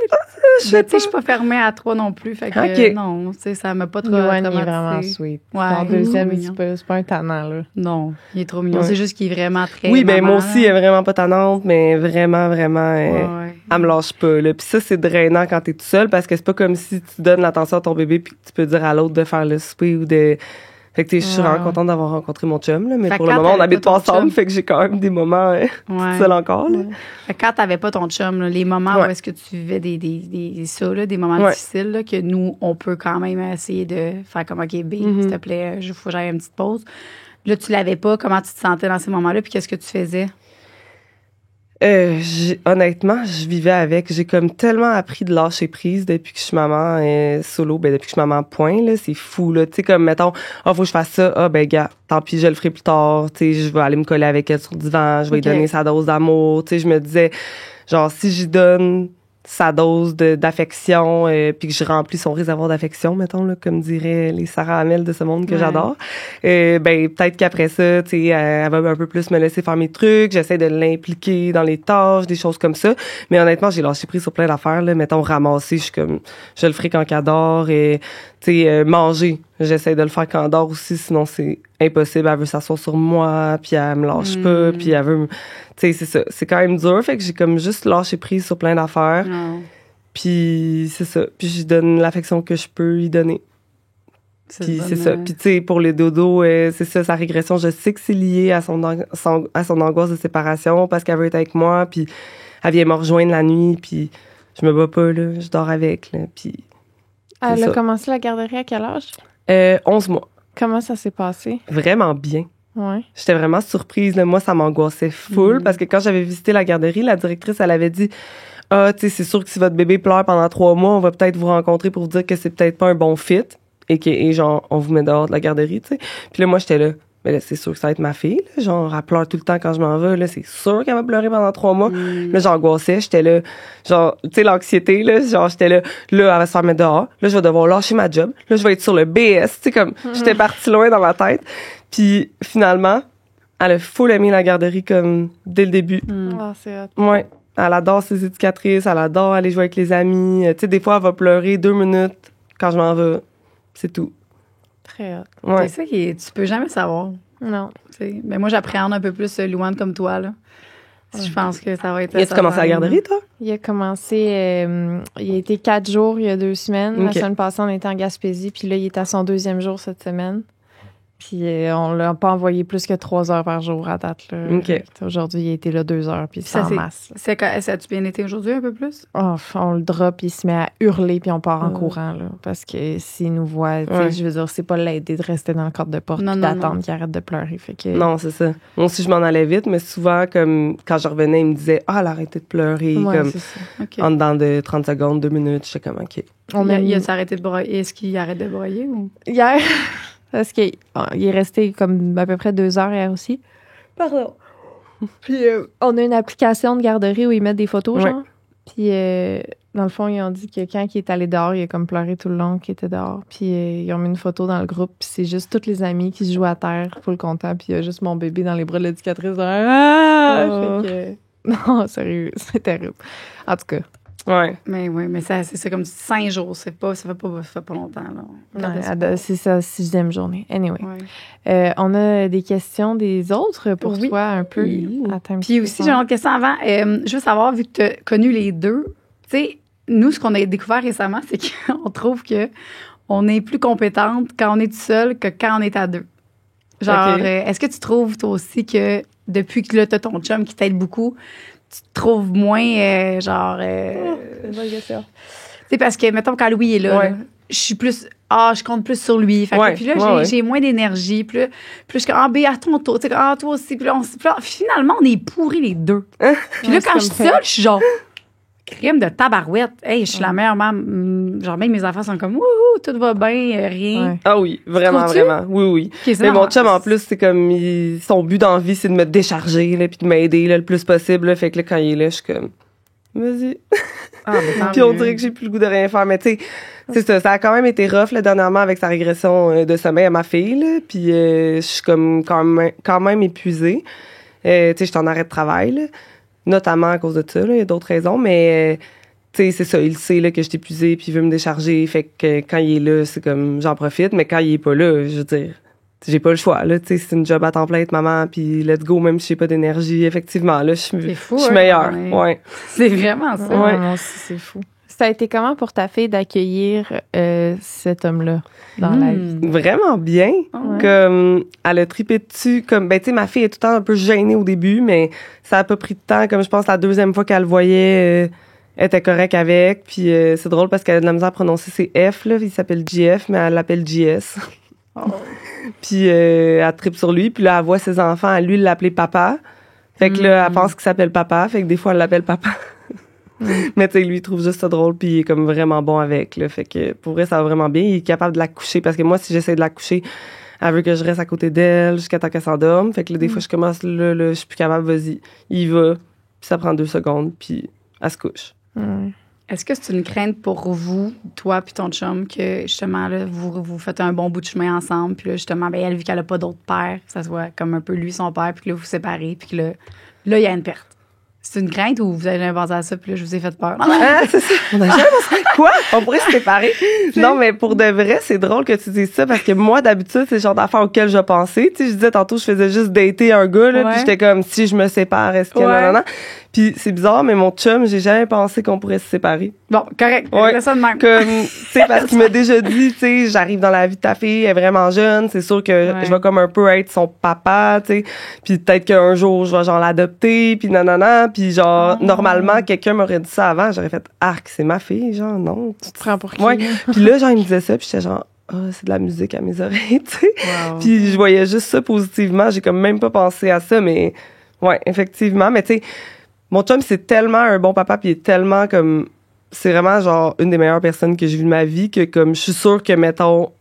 Je sais, je suis pas fermée à 3 non plus. Fait que, Ok. non, tu sais, ça m'a pas trop Luan, il est traumatisée. vraiment sweet. Ouais, Son il est deuxième, trop c'est pas un tannant, là. Non, il est trop mignon. Ouais. C'est juste qu'il est vraiment très. Oui, ben maman, moi aussi, elle est vraiment pas tannante, mais vraiment, Ouais. elle me lâche pas. Là. Puis ça, c'est drainant quand t'es tout seul, parce que c'est pas comme si tu donnes l'attention à ton bébé puis que tu peux dire à l'autre de faire le souper ou de... Fait que je suis vraiment contente d'avoir rencontré mon chum, là, mais Fait pour que le quand moment, on t'avais habite pas pas ton ensemble, chum- fait que j'ai quand même des moments Ouais. seul encore. Là. Fait que quand t'avais pas ton chum, là, les moments Ouais. où est-ce que tu vivais des moments Ouais. difficiles, là, que nous, on peut quand même essayer de faire comme, OK, B, Mm-hmm. s'il te plaît, il faut que j'aille une petite pause. Là, tu l'avais pas. Comment tu te sentais dans ces moments-là? Puis qu'est-ce que tu faisais? Honnêtement, je vivais avec. J'ai comme tellement appris de lâcher prise depuis que je suis maman solo, depuis que je suis maman point, là, c'est fou, là. Tu sais, comme, mettons, faut que je fasse ça, gars, tant pis, je le ferai plus tard, tu sais, je vais aller me coller avec elle sur le divan, je vais lui donner sa dose d'amour, tu sais, je me disais, genre, si j'y donne sa dose d'affection, puis que je remplis son réservoir d'affection, mettons, là, comme diraient les Sarah Hamel de ce monde que j'adore, peut-être qu'après ça, tu sais, elle va un peu plus me laisser faire mes trucs, j'essaie de l'impliquer dans les tâches, des choses comme ça, mais honnêtement, j'ai lâché prise sur plein d'affaires, là, mettons, ramasser, je suis comme, je le ferai quand qu'elle dort, et, tu sais, manger, j'essaie de le faire quand elle dort aussi, sinon c'est impossible, elle veut s'asseoir sur moi, puis elle me lâche pas, puis elle veut, tu sais, c'est ça, c'est quand même dur, fait que j'ai comme juste lâché prise sur plein d'affaires, puis c'est ça, puis je donne l'affection que je peux lui donner. Puis c'est ça. Puis tu sais, pour les dodos, c'est ça, sa régression, je sais que c'est lié à son angoisse de séparation parce qu'elle veut être avec moi, puis elle vient me rejoindre la nuit, puis je me bats pas, là, je dors avec, là, puis... Elle a commencé la garderie à quel âge? 11 mois. Comment ça s'est passé? Vraiment bien. Ouais. J'étais vraiment surprise, là. Moi, ça m'angoissait full parce que quand j'avais visité la garderie, la directrice, elle avait dit... Ah, tu sais, c'est sûr que si votre bébé pleure pendant 3 mois, on va peut-être vous rencontrer pour vous dire que c'est peut-être pas un bon fit et genre, on vous met dehors de la garderie, tu sais. Puis là, moi, j'étais là, mais là, c'est sûr que ça va être ma fille, là. Genre, elle pleure tout le temps quand je m'en vais, là. C'est sûr qu'elle va pleurer pendant 3 mois. Là, j'angoissais, j'étais là, genre, tu sais, l'anxiété, là. Genre, j'étais là, elle va se faire mettre dehors. Là, je vais devoir lâcher ma job. Là, je vais être sur le BS, tu sais, comme, j'étais partie loin dans ma tête. Puis, finalement, elle a full aimé la garderie, comme, dès le début. Ah, c'est hot. Ouais. Elle adore ses éducatrices, elle adore aller jouer avec les amis. Tu sais, des fois, elle va pleurer 2 minutes quand je m'en vais. C'est tout. Très hot. Ouais. C'est ça tu peux jamais savoir. Non. T'sais. Mais moi, j'appréhende un peu plus Louane comme toi, là. Je pense que ça va être... Et tu commencé à la garderie, toi? Il a commencé... il a été 4 jours il y a 2 semaines. La Ok. semaine passée, on était en Gaspésie. Puis là, il est à son 2e jour cette semaine. Puis on l'a pas envoyé plus que 3 heures par jour à date. Là. Ok. Aujourd'hui, il a été là 2 heures. Puis c'est Ça, en c'est- masse. Ça a-tu bien été aujourd'hui un peu plus? Oh, on le drop, il se met à hurler, puis on part en courant, là. Parce que s'il nous voit, tu sais, Ouais. je veux dire, c'est pas l'aider de rester dans le cadre de porte Non, puis non, d'attendre non. qu'il arrête de pleurer. Fait que... Non, c'est ça. Moi aussi, je m'en allais vite, mais souvent, comme, quand je revenais, il me disait, elle a arrêté de pleurer, Ouais, comme, c'est ça. OK. en dedans de 30 secondes, 2 minutes. J'étais comme, OK. Il a arrêté de broyer. Est-ce qu'il arrête de broyer ou? Hier, parce qu'il il est resté comme à peu près 2 heures hier aussi. Pardon. Puis on a une application de garderie où ils mettent des photos, Ouais. genre. Puis dans le fond, ils ont dit que quand il est allé dehors, il a comme pleuré tout le long qu'il était dehors. Puis ils ont mis une photo dans le groupe. Puis c'est juste tous les amis qui se jouent à terre, full content. Puis il y a juste mon bébé dans les bras de l'éducatrice. Ah! Oh. Fait que... Non, sérieux, c'est terrible. En tout cas. Ouais. Mais oui, mais ça, c'est ça comme 5 jours. Ça fait pas longtemps, là. Ouais, c'est sa 6e journée. Anyway. Ouais. On a des questions des autres pour Oui. toi un peu. Oui. Attends un Puis petit aussi, peu. j'ai une autre question avant. Je veux savoir, vu que tu as connu les deux, tu sais, nous, ce qu'on a découvert récemment, c'est qu'on trouve que on est plus compétente quand on est tout seul que quand on est à deux. Genre, Ok. est-ce que tu trouves, toi aussi, que depuis que là, tu as ton chum qui t'aide beaucoup, tu te trouves moins, genre... C'est une bonne question. Tu sais, parce que, mettons, quand Louis est là, Ouais. là, je suis plus... je compte plus sur lui. Fait que, Ouais, puis là, ouais, ouais. j'ai moins d'énergie. Puis là, je suis comme, à ton tour. Tu sais, toi aussi. Puis là, finalement, on est pourris les deux. Puis là, Ouais, quand je c'est suis comme seule, je suis genre... crime de tabarouette. Hey, je suis la meilleure maman. Genre, même mes enfants sont comme, wouhou, tout va bien, rien. Ouais. Ah oui, vraiment, vraiment. Oui, oui. Okay, mais mon chum, en plus, c'est comme, son but dans la vie, c'est de me décharger, là, puis de m'aider, là, le plus possible, là. Fait que là, quand il est là, je suis comme, vas-y. Ah, Puis on dirait que j'ai plus le goût de rien faire. Mais tu sais, c'est ça. Ça a quand même été rough, là, dernièrement, avec sa régression de sommeil à ma fille, là. Puis je suis comme quand même épuisée. Tu sais, je suis en arrêt de travail, là. Notamment à cause de ça, là. Il y a d'autres raisons, mais tu sais, c'est ça. Il sait, là, que je suis épuisée, puis il veut me décharger. Fait que quand il est là, c'est comme, j'en profite. Mais quand il est pas là, je veux dire, j'ai pas le choix, là. Tu sais, c'est une job à temps plein être maman, puis let's go, même si j'ai pas d'énergie. Effectivement, là, je suis meilleure. Ouais. C'est vraiment ça. Ouais. Moi aussi, c'est fou. Ça a été comment pour ta fille d'accueillir cet homme-là dans la vie? Vraiment bien. Ouais. Comme, elle a tripé dessus. Comme, ben, tu sais, ma fille est tout le temps un peu gênée au début, mais ça a pas pris de temps. Comme, je pense, la deuxième fois qu'elle le voyait, elle était correcte avec. Puis, c'est drôle parce qu'elle a de la misère à prononcer ses F, là. Il s'appelle JF, mais elle l'appelle JS. Oh. Puis, elle tripe sur lui. Puis là, elle voit ses enfants, à lui, l'appeler papa. Fait que là, elle pense qu'il s'appelle papa. Fait que des fois, elle l'appelle papa. Mais tu sais, lui, il trouve juste ça drôle, puis il est comme vraiment bon avec, là. Fait que pour vrai, ça va vraiment bien. Il est capable de la coucher, parce que moi, si j'essaie de la coucher, elle veut que je reste à côté d'elle jusqu'à temps qu'elle s'endorme. Fait que là, des fois, je commence, là, je suis plus capable, vas-y. Il va, puis ça prend 2 secondes, puis elle se couche. Est-ce que c'est une crainte pour vous, toi puis ton chum, que justement, là, vous faites un bon bout de chemin ensemble, puis là, justement, ben, elle, vu qu'elle a pas d'autre père, que ça soit comme un peu lui, son père, puis que là, vous vous séparez, puis que là, il y a une perte? C'est une crainte ou vous avez jamais pensé à ça, puis là, je vous ai fait peur? Ah, c'est ça. On a jamais pensé. Quoi? On pourrait se séparer? Non, mais pour de vrai, c'est drôle que tu dises ça, parce que moi, d'habitude, c'est le genre d'affaires auxquelles je pensais. Tu sais, je disais tantôt, je faisais juste dater un gars, là, puis j'étais comme, si je me sépare, est-ce que... Non. Puis c'est bizarre, mais mon chum, j'ai jamais pensé qu'on pourrait se séparer. Bon, correct. Ouais. Ça de même. Comme, tu sais, parce qu'il m'a déjà dit, tu sais, j'arrive dans la vie de ta fille, elle est vraiment jeune, c'est sûr que je vais comme un peu être son papa, tu sais. Puis peut-être qu'un jour, je vais genre l'adopter, puis nanana, puis genre, normalement, quelqu'un m'aurait dit ça avant, j'aurais fait, arc, c'est ma fille, genre, non. Tu te prends pour qui? Ouais. Puis là, genre, il me disait ça, puis j'étais genre, c'est de la musique à mes oreilles, tu sais. Wow. Puis je voyais juste ça positivement, j'ai comme même pas pensé à ça, mais ouais, effectivement, mais tu sais, mon chum, c'est tellement un bon papa, puis il est tellement comme... C'est vraiment, genre, une des meilleures personnes que j'ai vues de ma vie, que comme, je suis sûre que, mettons,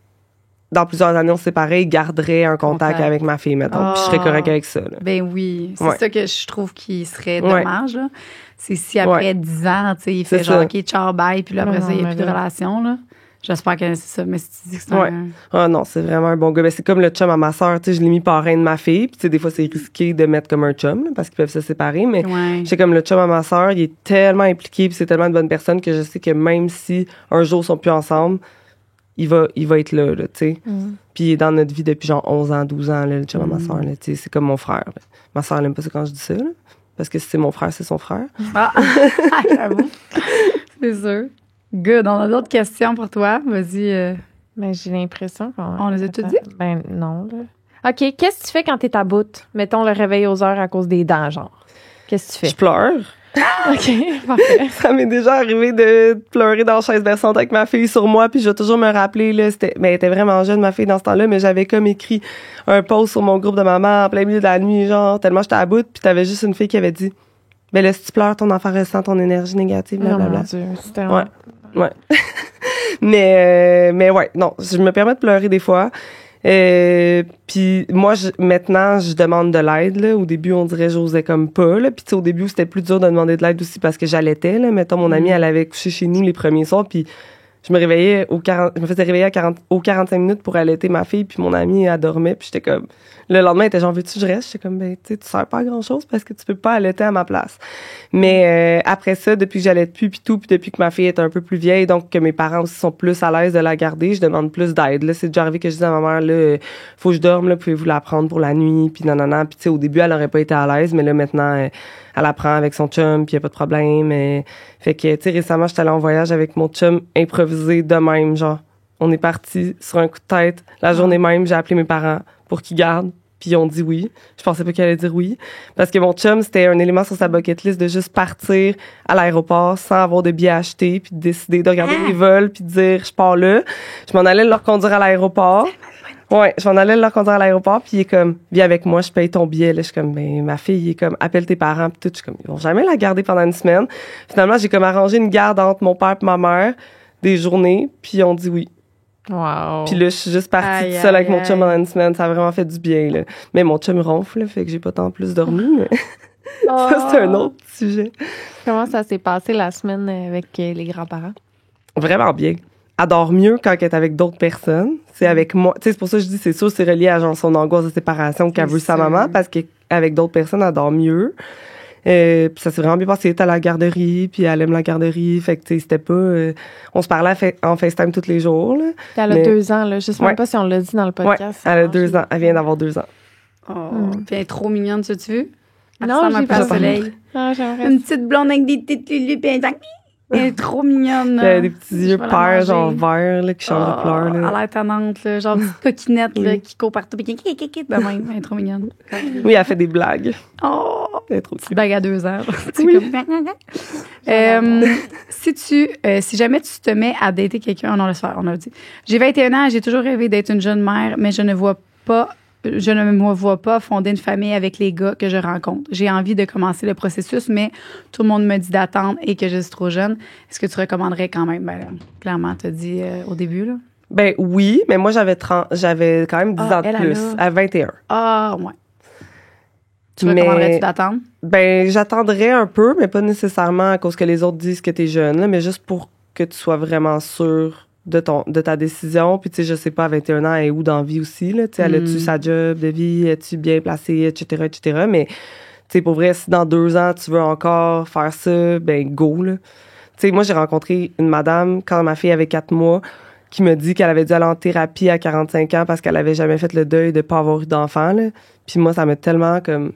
dans plusieurs années, on se séparait, il garderait un contact avec ma fille, mettons. Puis je serais correct avec ça, là. Ben oui. C'est ça que je trouve qui serait dommage, là. C'est si après 10 ans, tu sais, il fait genre, OK, ciao, bye, puis là, après ça, il n'y a plus de relation, là. J'espère que c'est ça, mais si tu dis que c'est un... Ah non, c'est vraiment un bon gars. Ben, c'est comme le chum à ma sœur, tu sais, je l'ai mis parrain de ma fille, puis tu sais, des fois, c'est risqué de mettre comme un chum, là, parce qu'ils peuvent se séparer, mais j'ai comme le chum à ma sœur, il est tellement impliqué, puis c'est tellement une bonne personne que je sais que même si un jour ils sont plus ensemble, il va être là, tu sais. Puis il est dans notre vie depuis genre 11 ans, 12 ans, là, le chum à ma sœur, là, tu sais, c'est comme mon frère, là. Ma sœur, elle aime pas ça quand je dis ça, là, parce que si c'est mon frère, c'est son frère. Ah, j'avoue. C'est sûr. Good. On a d'autres questions pour toi. Vas-y. Ben, j'ai l'impression qu'on... On les a toutes dit? Ben, non, là. OK. Qu'est-ce que tu fais quand t'es à bout? Mettons le réveil aux heures à cause des dents, genre. Qu'est-ce que tu fais? Je pleure. OK, parfait. Ça m'est déjà arrivé de pleurer dans la chaise berçante avec ma fille sur moi, puis je vais toujours me rappeler, là, elle était vraiment jeune, ma fille, dans ce temps-là, mais j'avais comme écrit un post sur mon groupe de maman en plein milieu de la nuit, genre, tellement j'étais à bout, puis t'avais juste une fille qui avait dit, ben là, si tu pleures, ton enfant ressent ton énergie négative, blablabla. Oh mon Dieu, c'était Ouais. mais ouais, non, je me permets de pleurer des fois. Puis moi, maintenant, je demande de l'aide, là. Au début, on dirait, j'osais comme pas, là. Puis tu sais, au début, c'était plus dur de demander de l'aide aussi parce que j'allaitais, là. Mettons, mon amie, elle avait couché chez nous les premiers soirs, puis je me réveillais je me faisais réveiller aux 45 minutes pour allaiter ma fille, puis mon amie, elle dormait, puis j'étais comme... Le lendemain, elle était genre, veux-tu que je reste? J'étais comme, ben, tu sais, tu sers pas à grand-chose parce que tu peux pas allaiter à ma place. Mais après ça, depuis que j'allaite plus, puis depuis que ma fille est un peu plus vieille, donc que mes parents aussi sont plus à l'aise de la garder, je demande plus d'aide. Là, c'est déjà arrivé que je dis à ma mère, là, faut que je dorme, là, pouvez-vous la prendre pour la nuit, puis nanana. Puis tu sais, au début, elle aurait pas été à l'aise, mais là, maintenant, elle apprend avec son chum, puis y a pas de problème. Fait que, tu sais, récemment, j'étais allée en voyage avec mon chum improvisé de même, genre. On est parti sur un coup de tête. La journée même, j'ai appelé mes parents pour qu'ils gardent. Puis ils ont dit oui. Je pensais pas qu'elle allait dire oui. Parce que mon chum, c'était un élément sur sa bucket list de juste partir à l'aéroport sans avoir de billets achetés, puis de décider de regarder les vols, puis de dire, je pars là. Je m'en allais leur conduire à l'aéroport. Ouais, je m'en allais le conduire à l'aéroport, puis il est comme, viens avec moi, je paye ton billet. Là, je suis comme, ben, ma fille, il est comme, appelle tes parents, puis tout. Je suis comme, ils vont jamais la garder pendant une semaine. Finalement, j'ai comme arrangé une garde entre mon père et ma mère, des journées, puis on dit oui. Wow. Puis là, je suis juste partie toute seule avec mon chum pendant une semaine. Ça a vraiment fait du bien, là. Mais mon chum ronfle, là, fait que j'ai pas tant plus dormi, mais ça, c'est un autre sujet. Comment ça s'est passé la semaine avec les grands-parents? Vraiment bien. Elle dort mieux quand elle est avec d'autres personnes. C'est avec moi. Tu sais, c'est pour ça que je dis, c'est sûr, c'est relié à genre son angoisse de séparation qu'elle veut sa maman, parce qu'avec d'autres personnes, elle dort mieux. Puis ça s'est vraiment bien passé. Elle est à la garderie, puis elle aime la garderie. Fait que, tu sais, c'était pas... on se parlait en FaceTime tous les jours, là. Elle a 2 ans, là. Je sais même pas si on l'a dit dans le podcast. Ouais, elle a 2 ans. Elle vient d'avoir 2 ans. Oh, puis elle est trop mignonne, tu veux? Non, j'ai pas soleil. Ah, j'aimerais Une petite blonde avec des petites lulus, puis elle est trop mignonne. Elle a des petits yeux pères, genre verts, là, qui changent de couleur, là. Elle a l'air tannante, là. Genre petite coquinette, là, qui court partout, puis qui de même. Elle est trop mignonne. Oui, elle fait des blagues. Oh! Elle est trop Petite blague à 2 heures. Oui. Si jamais tu te mets à dater quelqu'un, non, laisse faire, on a dit. J'ai 21 ans, j'ai toujours rêvé d'être une jeune mère, mais je ne me vois pas fonder une famille avec les gars que je rencontre. J'ai envie de commencer le processus, mais tout le monde me dit d'attendre et que je suis trop jeune. Est-ce que tu recommanderais quand même? Ben, clairement, tu as dit au début, là. Ben oui, mais moi, j'avais quand même 10 ans de plus, à 21. Ah, ouais. Tu recommanderais-tu d'attendre? Ben, j'attendrais un peu, mais pas nécessairement à cause que les autres disent que t'es jeune, là, mais juste pour que tu sois vraiment sûr de ta décision. Puis, tu sais, je sais pas, à 21 ans, elle est où dans la vie aussi, là. Tu sais, elle a-tu sa job de vie, es-tu bien placée, etc., etc. Mais, tu sais, pour vrai, si dans 2 ans, tu veux encore faire ça, ben, go, là. Tu sais, moi, j'ai rencontré une madame, quand ma fille avait 4 mois, qui me dit qu'elle avait dû aller en thérapie à 45 ans parce qu'elle avait jamais fait le deuil de pas avoir eu d'enfant, là. Puis moi, ça m'a tellement, comme,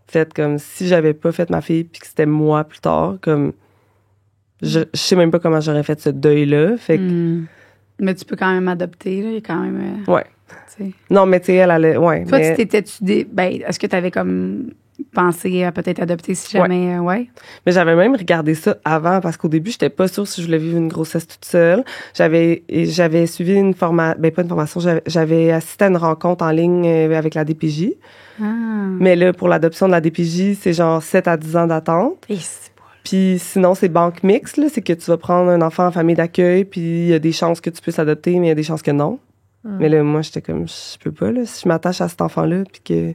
fait comme si j'avais pas fait ma fille puis que c'était moi plus tard, comme... Je sais même pas comment j'aurais fait ce deuil-là. Fait que... Mais tu peux quand même adopter, là. Il y a quand même... Ouais. T'sais. Non, mais tu sais, elle allait... Ouais, toi, mais... tu t'étais-tu... Ben, est-ce que tu avais comme pensé à peut-être adopter si jamais... Ouais. Mais j'avais même regardé ça avant parce qu'au début, j'étais pas sûre si je voulais vivre une grossesse toute seule. J'avais suivi une formation... Ben, pas une formation. J'avais assisté à une rencontre en ligne avec la DPJ. Ah. Mais là, pour l'adoption de la DPJ, c'est genre 7 à 10 ans d'attente. Puis sinon, c'est banque mixte, là. C'est que tu vas prendre un enfant en famille d'accueil, puis il y a des chances que tu puisses adopter, mais il y a des chances que non. Mais là, moi, j'étais comme, je peux pas, là. Si je m'attache à cet enfant-là, puis que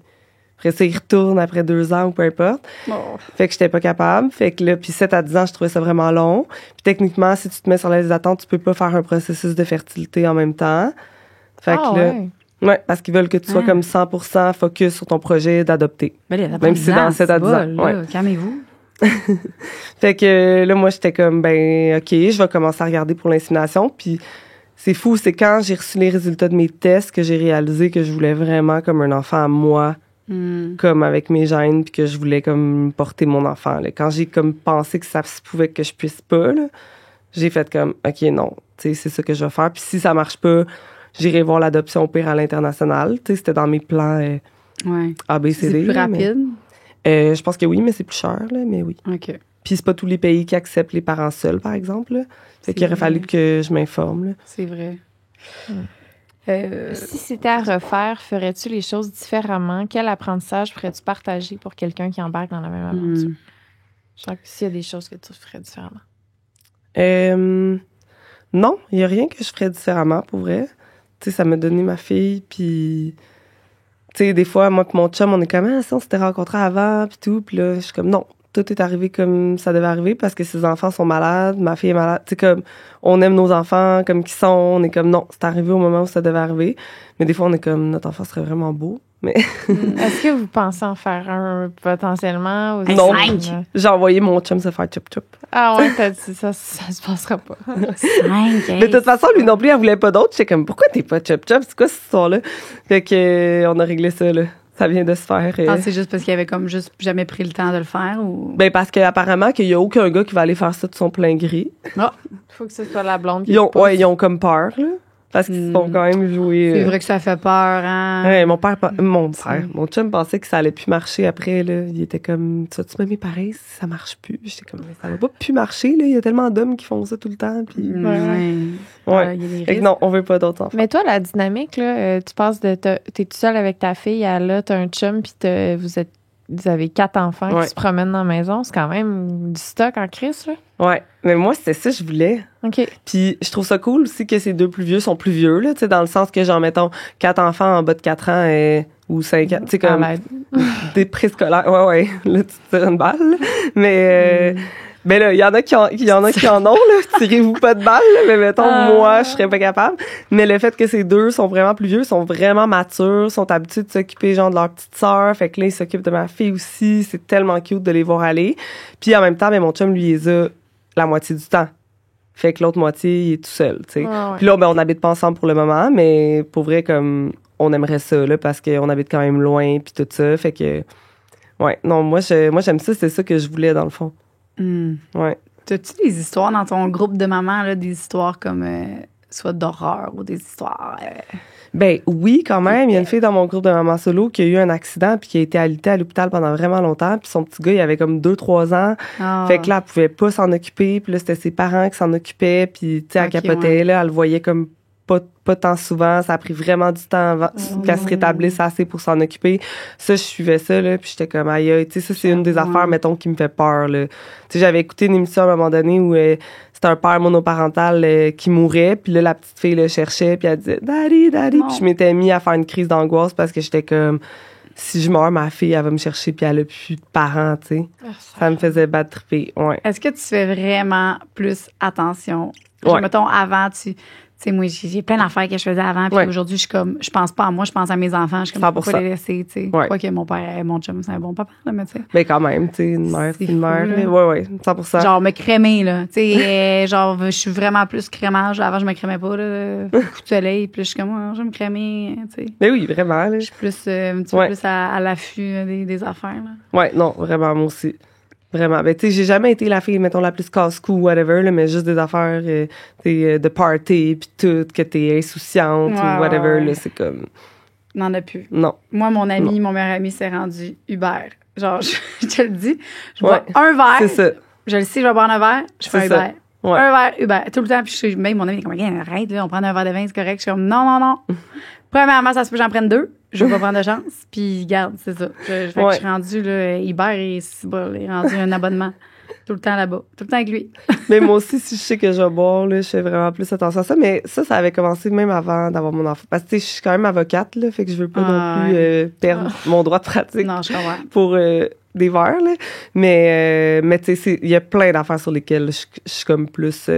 après ça, il retourne après 2 ans ou peu importe. Fait que j'étais pas capable. Fait que là, puis 7 à 10 ans, je trouvais ça vraiment long. Puis techniquement, si tu te mets sur la liste d'attente, tu peux pas faire un processus de fertilité en même temps. Fait que là... Ouais, parce qu'ils veulent que tu sois comme 100% focus sur ton projet d'adopter. Même si c'est dans 7 à 10 ans. Ouais. Calmez-vous. Fait que là, moi, j'étais comme, ben, OK, je vais commencer à regarder pour l'insémination. Puis c'est fou, c'est quand j'ai reçu les résultats de mes tests que j'ai réalisé que je voulais vraiment comme un enfant à moi, comme avec mes gènes, puis que je voulais comme porter mon enfant. Là. Quand j'ai comme pensé que ça se pouvait que je puisse pas, là, j'ai fait comme, OK, non, tu sais, c'est ça que je vais faire. Puis si ça marche pas, j'irai voir l'adoption au pire à l'international. Tu sais, c'était dans mes plans ABCD. C'est plus rapide? Je pense que oui, mais c'est plus cher, là, mais oui. OK. Puis c'est pas tous les pays qui acceptent les parents seuls, par exemple. Là. Fait qu'il aurait fallu que je m'informe. Là. C'est vrai. Si c'était à refaire, ferais-tu les choses différemment? Quel apprentissage ferais-tu partager pour quelqu'un qui embarque dans la même aventure? Je sens que s'il y a des choses que tu ferais différemment. Non, il n'y a rien que je ferais différemment, pour vrai. Tu sais, ça m'a donné ma fille, puis... Tu sais, des fois, moi et mon chum, on est comme, ah, ça, on s'était rencontrés avant, puis tout. Puis là, je suis comme, non, tout est arrivé comme ça devait arriver parce que ses enfants sont malades, ma fille est malade. Tu sais, comme, on aime nos enfants comme qu'ils sont. On est comme, non, c'est arrivé au moment où ça devait arriver. Mais des fois, on est comme, notre enfant serait vraiment beau. Mais est-ce que vous pensez en faire un potentiellement? Ou non, j'ai envoyé mon chum se faire chop-chop. Ah ouais, t'as dit ça se passera pas. 5, de toute façon, lui non plus, elle voulait pas d'autre. J'étais comme, pourquoi t'es pas chop-chop? C'est quoi cette histoire-là? Fait que, on a réglé ça, là. Ça vient de se faire. Ah, c'est juste parce qu'il avait comme juste jamais pris le temps de le faire ou? Ben, parce qu'apparemment, qu'il y a aucun gars qui va aller faire ça de son plein gré. Ah, faut que ce soit la blonde qui ils ont comme peur, là. parce qu'ils se font quand même jouer. C'est vrai que ça fait peur, hein? Ouais, mon chum pensait que ça allait plus marcher après, là. Il était comme, tu vas-tu m'aimer pareil si ça marche plus? J'étais comme, ça va pas plus marcher, là. Il y a tellement d'hommes qui font ça tout le temps, puis... Ouais. Fait que non, on veut pas d'autres enfants. Mais toi, la dynamique, là, tu passes de... T'es tout seul avec ta fille, là, t'as un chum, puis vous avez 4 enfants qui se promènent dans la maison. C'est quand même du stock en crise, là. Ouais. Mais moi, c'était ça que je voulais. OK. Puis je trouve ça cool aussi que ces 2 plus vieux sont plus vieux, là, tu sais, dans le sens que, genre, mettons, 4 enfants en bas de 4 ans ou 5 ans, tu sais, comme des préscolaires. Ouais. Là, tu te tires une balle, là. Mais... Ben là, il y en a qui en ont, là. Tirez-vous pas de balle, là. Mais mettons, moi, je serais pas capable. Mais le fait que ces 2 sont vraiment plus vieux, sont vraiment matures, sont habitués de s'occuper, genre, de leur petite sœur. Fait que là, ils s'occupent de ma fille aussi. C'est tellement cute de les voir aller. Puis en même temps, ben, mon chum, lui, il les a la moitié du temps. Fait que l'autre moitié, il est tout seul, tu sais. Puis là, ben, on n'habite pas ensemble pour le moment, mais pour vrai, comme, on aimerait ça, là, parce qu'on habite quand même loin, puis tout ça. Fait que, ouais. Non, moi, j'aime ça. C'est ça que je voulais, dans le fond. Ouais. T'as-tu des histoires dans ton groupe de mamans, là, des histoires comme soit d'horreur ou des histoires... Ben oui, quand même. Il y a une fille dans mon groupe de mamans solo qui a eu un accident puis qui a été alitée à l'hôpital pendant vraiment longtemps. Puis son petit gars, il avait comme 2-3 ans. Fait que là, elle pouvait pas s'en occuper. Puis là, c'était ses parents qui s'en occupaient. Puis, tu sais, elle capotait. Là, elle le voyait comme pas tant souvent. Ça a pris vraiment du temps avant qu'elle se rétablisse assez pour s'en occuper. Ça, je suivais ça, là, puis j'étais comme, aïe, tu sais, ça, c'est une des affaires, mettons, qui me fait peur, là. Tu sais, j'avais écouté une émission à un moment donné où c'était un père monoparental qui mourait, puis là, la petite fille le cherchait, puis elle disait, Daddy, Daddy, puis je m'étais mis à faire une crise d'angoisse parce que j'étais comme, si je meurs, ma fille, elle va me chercher, puis elle a plus de parents, tu sais. Ça me faisait battre triper, ouais. Est-ce que tu fais vraiment plus attention? Genre, mettons, avant, tu sais, moi, j'ai plein d'affaires que je faisais avant, puis aujourd'hui, je pense pas à moi, je pense à mes enfants, je suis comme, pourquoi les laisser, tu sais. Quoi que mon père, mon chum, c'est un bon papa, là, mais tu sais. Mais quand même, tu sais, une mère, c'est une mère, là. Ouais, 100%. Genre, me crémer, là, tu sais, genre, je suis vraiment plus crémage, avant, je me crémais pas, là, coup de soleil, puis je suis comme, je vais me crémer, tu sais. Mais oui, vraiment, là. Je suis plus, un petit peu plus à l'affût des affaires, là. Ouais, non, vraiment, moi aussi. Vraiment. Ben, tu sais, j'ai jamais été la fille, mettons, la plus casse-cou, whatever, là, mais juste des affaires, de party, puis tout, que t'es insouciante ou whatever, là, c'est comme... N'en a plus. Non. Moi, mon meilleur ami s'est rendu Uber. Genre, je te le dis, je bois un verre. C'est ça. Je le sais, je vais boire un verre, je fais un Uber. Ouais. Un verre Uber. Tout le temps, puis même mon ami est comme, arrête, là, on prend un verre de vin, c'est correct. Je suis comme, non. Premièrement, ça se peut que j'en prenne 2. Je veux pas prendre de chance. Puis, garde, c'est ça. Fait que je suis rendue, là, Uber et il est rendu un abonnement. Tout le temps là-bas. Tout le temps avec lui. Mais moi aussi, si je sais que je vais boire, là, je fais vraiment plus attention à ça. Mais ça avait commencé même avant d'avoir mon enfant. Parce que, tu sais, je suis quand même avocate, là. Fait que je veux pas non plus perdre mon droit de pratique. Non, je comprends. Pour des verres, là. Mais tu sais, il y a plein d'affaires sur lesquelles je suis comme plus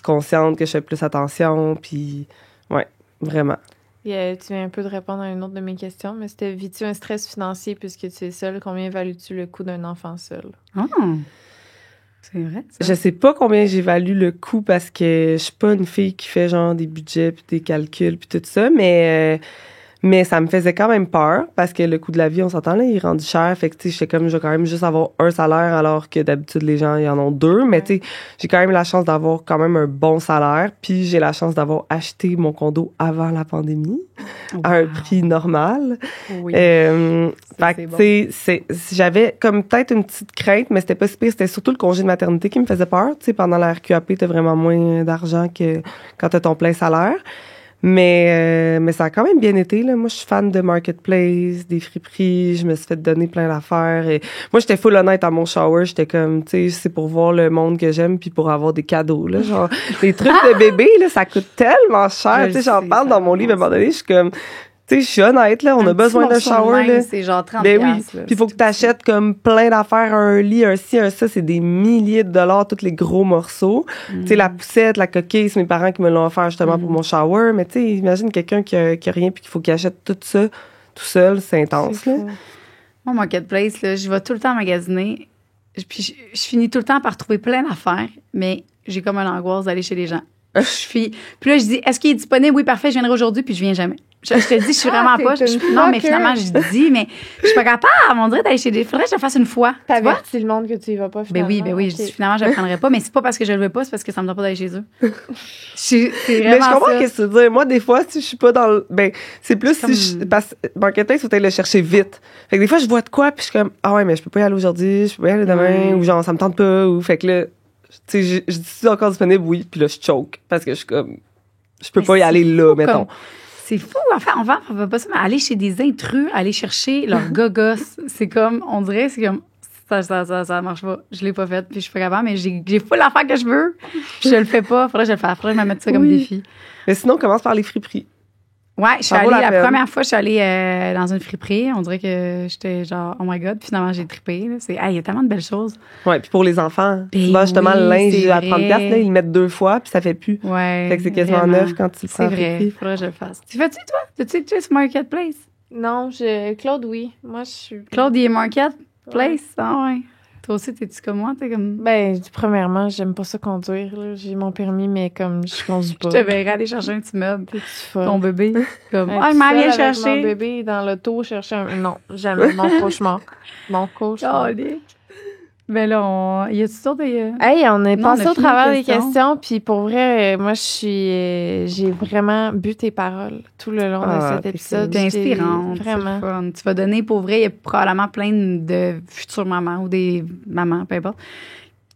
consciente, que je fais plus attention. Puis, vraiment. Tu viens un peu de répondre à une autre de mes questions, mais c'était, vis-tu un stress financier puisque tu es seule? Combien évalues-tu le coût d'un enfant seul? C'est vrai, ça. Je sais pas combien j'évalue le coût parce que je suis pas une fille qui fait genre des budgets puis des calculs puis tout ça, mais ça me faisait quand même peur parce que le coût de la vie, on s'entend là, il est rendu cher. Fait que, tu sais, j'étais comme, je vais quand même juste avoir un salaire alors que d'habitude, les gens, ils en ont 2. Mais, tu sais, j'ai quand même la chance d'avoir quand même un bon salaire. Puis, j'ai la chance d'avoir acheté mon condo avant la pandémie à un prix normal. Oui. Fait que, tu sais, j'avais comme peut-être une petite crainte, mais c'était pas si pire. C'était surtout le congé de maternité qui me faisait peur. Tu sais, pendant la RQAP, t'as vraiment moins d'argent que quand t'as ton plein salaire. Mais ça a quand même bien été, là. Moi, je suis fan de Marketplace, des friperies. Je me suis fait donner plein d'affaires. Et moi, j'étais full honnête à mon shower. J'étais comme, tu sais, c'est pour voir le monde que j'aime puis pour avoir des cadeaux, là. Genre, les trucs de bébé, là, ça coûte tellement cher. Tu sais, j'en parle dans mon livre à un moment donné. Je suis comme... Tu sais, je suis honnête, là, on a besoin d'un shower, là. C'est genre 30$. Ben oui. Puis il faut que tu achètes comme plein d'affaires, un lit, un ci, un ça, c'est des milliers de dollars, tous les gros morceaux. Tu sais, la poussette, la coquille, c'est mes parents qui me l'ont offert justement pour mon shower. Mais tu sais, imagine quelqu'un qui a rien puis qu'il faut qu'il achète tout ça tout seul, c'est intense, là. Moi, Marketplace, là, je vais tout le temps magasiner. Puis je finis tout le temps par trouver plein d'affaires, mais j'ai comme une angoisse d'aller chez les gens. Puis là, je dis, est-ce qu'il est disponible? Oui, parfait, je viendrai aujourd'hui, puis je viens jamais. Je te dis, je suis vraiment pas. Non, mais finalement, je dis, mais je suis pas capable. On dirait d'aller chez des. Faudrait que je le fasse une fois. T'avertis le monde que tu y vas pas, finalement. Ben oui. Okay. Finalement, je le prendrais pas, mais c'est pas parce que je le veux pas, c'est parce que ça me donne pas d'aller chez eux. C'est vraiment. Mais je comprends ce que tu veux dire. Moi, des fois, si je suis pas dans le. Ben, c'est plus comme... si je. Parce que marketing, il faut aller le chercher vite. Fait que des fois, je vois de quoi, puis je suis comme, ah ouais, mais je peux pas y aller aujourd'hui, je peux pas y aller demain, ou genre, ça me tente pas, ou fait que là, tu sais, je dis encore disponible, oui, puis là, je choke, parce que je suis comme, je peux pas y aller là, mettons. C'est fou, enfin, on va pas ça, mais aller chez des intrus, aller chercher leurs gogos, c'est comme, on dirait, c'est comme, ça marche pas. Je l'ai pas fait, puis je suis pas capable, mais j'ai full l'affaire que je veux, puis je le fais pas. Faudrait que je le fasse. Faudrait que je me mette ça comme défi. Mais sinon, on commence par les friperies. Ouais, je suis allée, la première fois, je suis allée dans une friperie. On dirait que j'étais genre, oh my God. Puis finalement, j'ai trippé. Il y a tellement de belles choses. Ouais, puis pour les enfants, souvent, justement, le linge à 30$, là, ils le mettent 2 fois, puis ça fait plus. Ouais. Fait que c'est quasiment neuf quand tu le prends. C'est vrai. Faudrait que je le fasse. Tu fais-tu, toi? Tu es sur Marketplace? Non, Claude, oui. Moi, je suis. Claude, il est Marketplace? Ouais. Ah ouais. Toi aussi, t'es-tu comme moi? T'es comme... Ben, premièrement, j'aime pas ça conduire. Là. J'ai mon permis, mais comme je conduis pas. Je te verrais aller chercher un petit meuble. Ton bébé. Comme, il m'a bien cherché. Mon bébé dans l'auto, chercher un... Non, jamais. Mon cauchemar. Mon cauchemar. Ben là, y a toutes sortes de... Hey, on est passé au travers des questions, puis pour vrai, moi, j'ai vraiment bu tes paroles tout le long de cet épisode. C'est inspirant. Vraiment. Fun. Tu vas donner, pour vrai, il y a probablement plein de futures mamans ou des mamans, peu importe.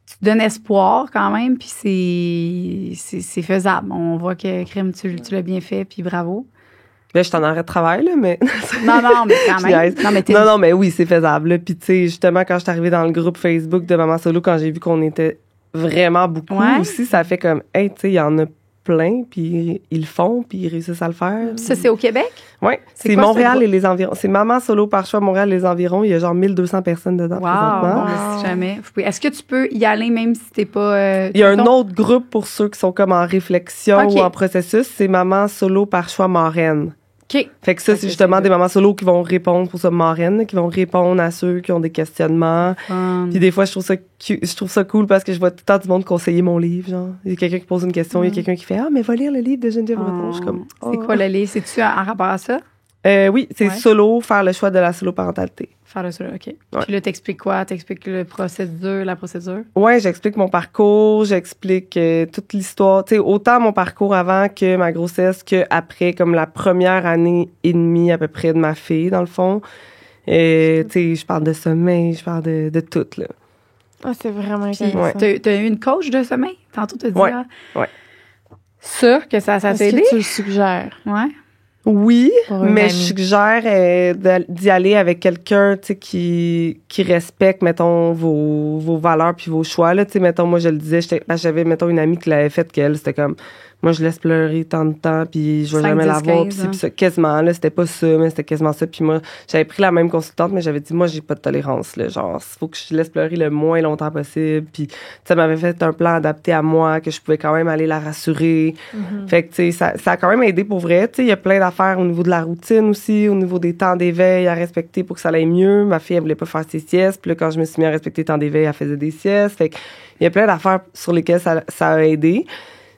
Tu donnes espoir quand même, puis c'est faisable. On voit que, Crème, tu l'as bien fait, puis bravo. Là, je t'en arrête de travail, là, mais... Non, mais quand même. Non, mais oui, c'est faisable. Là. Puis, tu sais, justement, quand je suis arrivée dans le groupe Facebook de Maman Solo, quand j'ai vu qu'on était vraiment beaucoup aussi, ça fait comme, hey, tu sais, il y en a plein, puis ils le font, puis ils réussissent à le faire. Ça, c'est au Québec? Oui, c'est Montréal et les environs. C'est Maman Solo par choix, Montréal et les environs. Il y a genre 1200 personnes dedans présentement. Si jamais. Est-ce que tu peux y aller même si t'es pas... il y a un autre groupe pour ceux qui sont comme en réflexion ou en processus. C'est Maman Solo par choix Marraine. Okay. Fait que ça, c'est justement des mamans solo qui vont répondre pour ça, marraines, qui vont répondre à ceux qui ont des questionnements. Puis des fois, je trouve ça cool parce que je vois tout le temps du monde conseiller mon livre, genre. Il y a quelqu'un qui pose une question, il y a quelqu'un qui fait « Ah, mais va lire le livre de Geneviève Breton. » Je suis comme « C'est quoi le livre? C'est-tu en rapport à ça? Oui, c'est solo, faire le choix de la solo-parentalité. Faire le solo, OK. Ouais. Puis là, t'expliques quoi? T'expliques la procédure? Ouais, j'explique mon parcours, j'explique toute l'histoire. Tu sais, autant mon parcours avant que ma grossesse qu'après, comme la première année et demie à peu près de ma fille, dans le fond. Tu sais, je parle de sommeil, je parle de tout, là. Ah, c'est vraiment intéressant. T'as eu une coach de sommeil? Tantôt, t'as dit... Ouais. Sûr que ça t'a aidé? Est-ce que tu le suggères? Ouais. Oui, mais je suggère d'y aller avec quelqu'un, tu sais, qui respecte, mettons, vos valeurs puis vos choix, là. Tu sais, mettons, moi, je le disais, j'avais, mettons, une amie qui l'avait fait, qu'elle, c'était comme, moi, je laisse pleurer tant de temps, puis je vais jamais la voir, puis c'est quasiment, là, c'était pas ça, mais c'était quasiment ça. Puis moi, j'avais pris la même consultante, mais j'avais dit, moi, j'ai pas de tolérance, là. Genre, il faut que je laisse pleurer le moins longtemps possible. Puis, ça m'avait fait un plan adapté à moi, que je pouvais quand même aller la rassurer. Fait que, tu sais, ça a quand même aidé pour vrai. Tu sais, il y a plein d'affaires au niveau de la routine aussi, au niveau des temps d'éveil à respecter pour que ça aille mieux. Ma fille, elle voulait pas faire ses siestes. Puis là, quand je me suis mis à respecter le temps d'éveil, elle faisait des siestes. Fait que, il y a plein d'affaires sur lesquelles ça a aidé.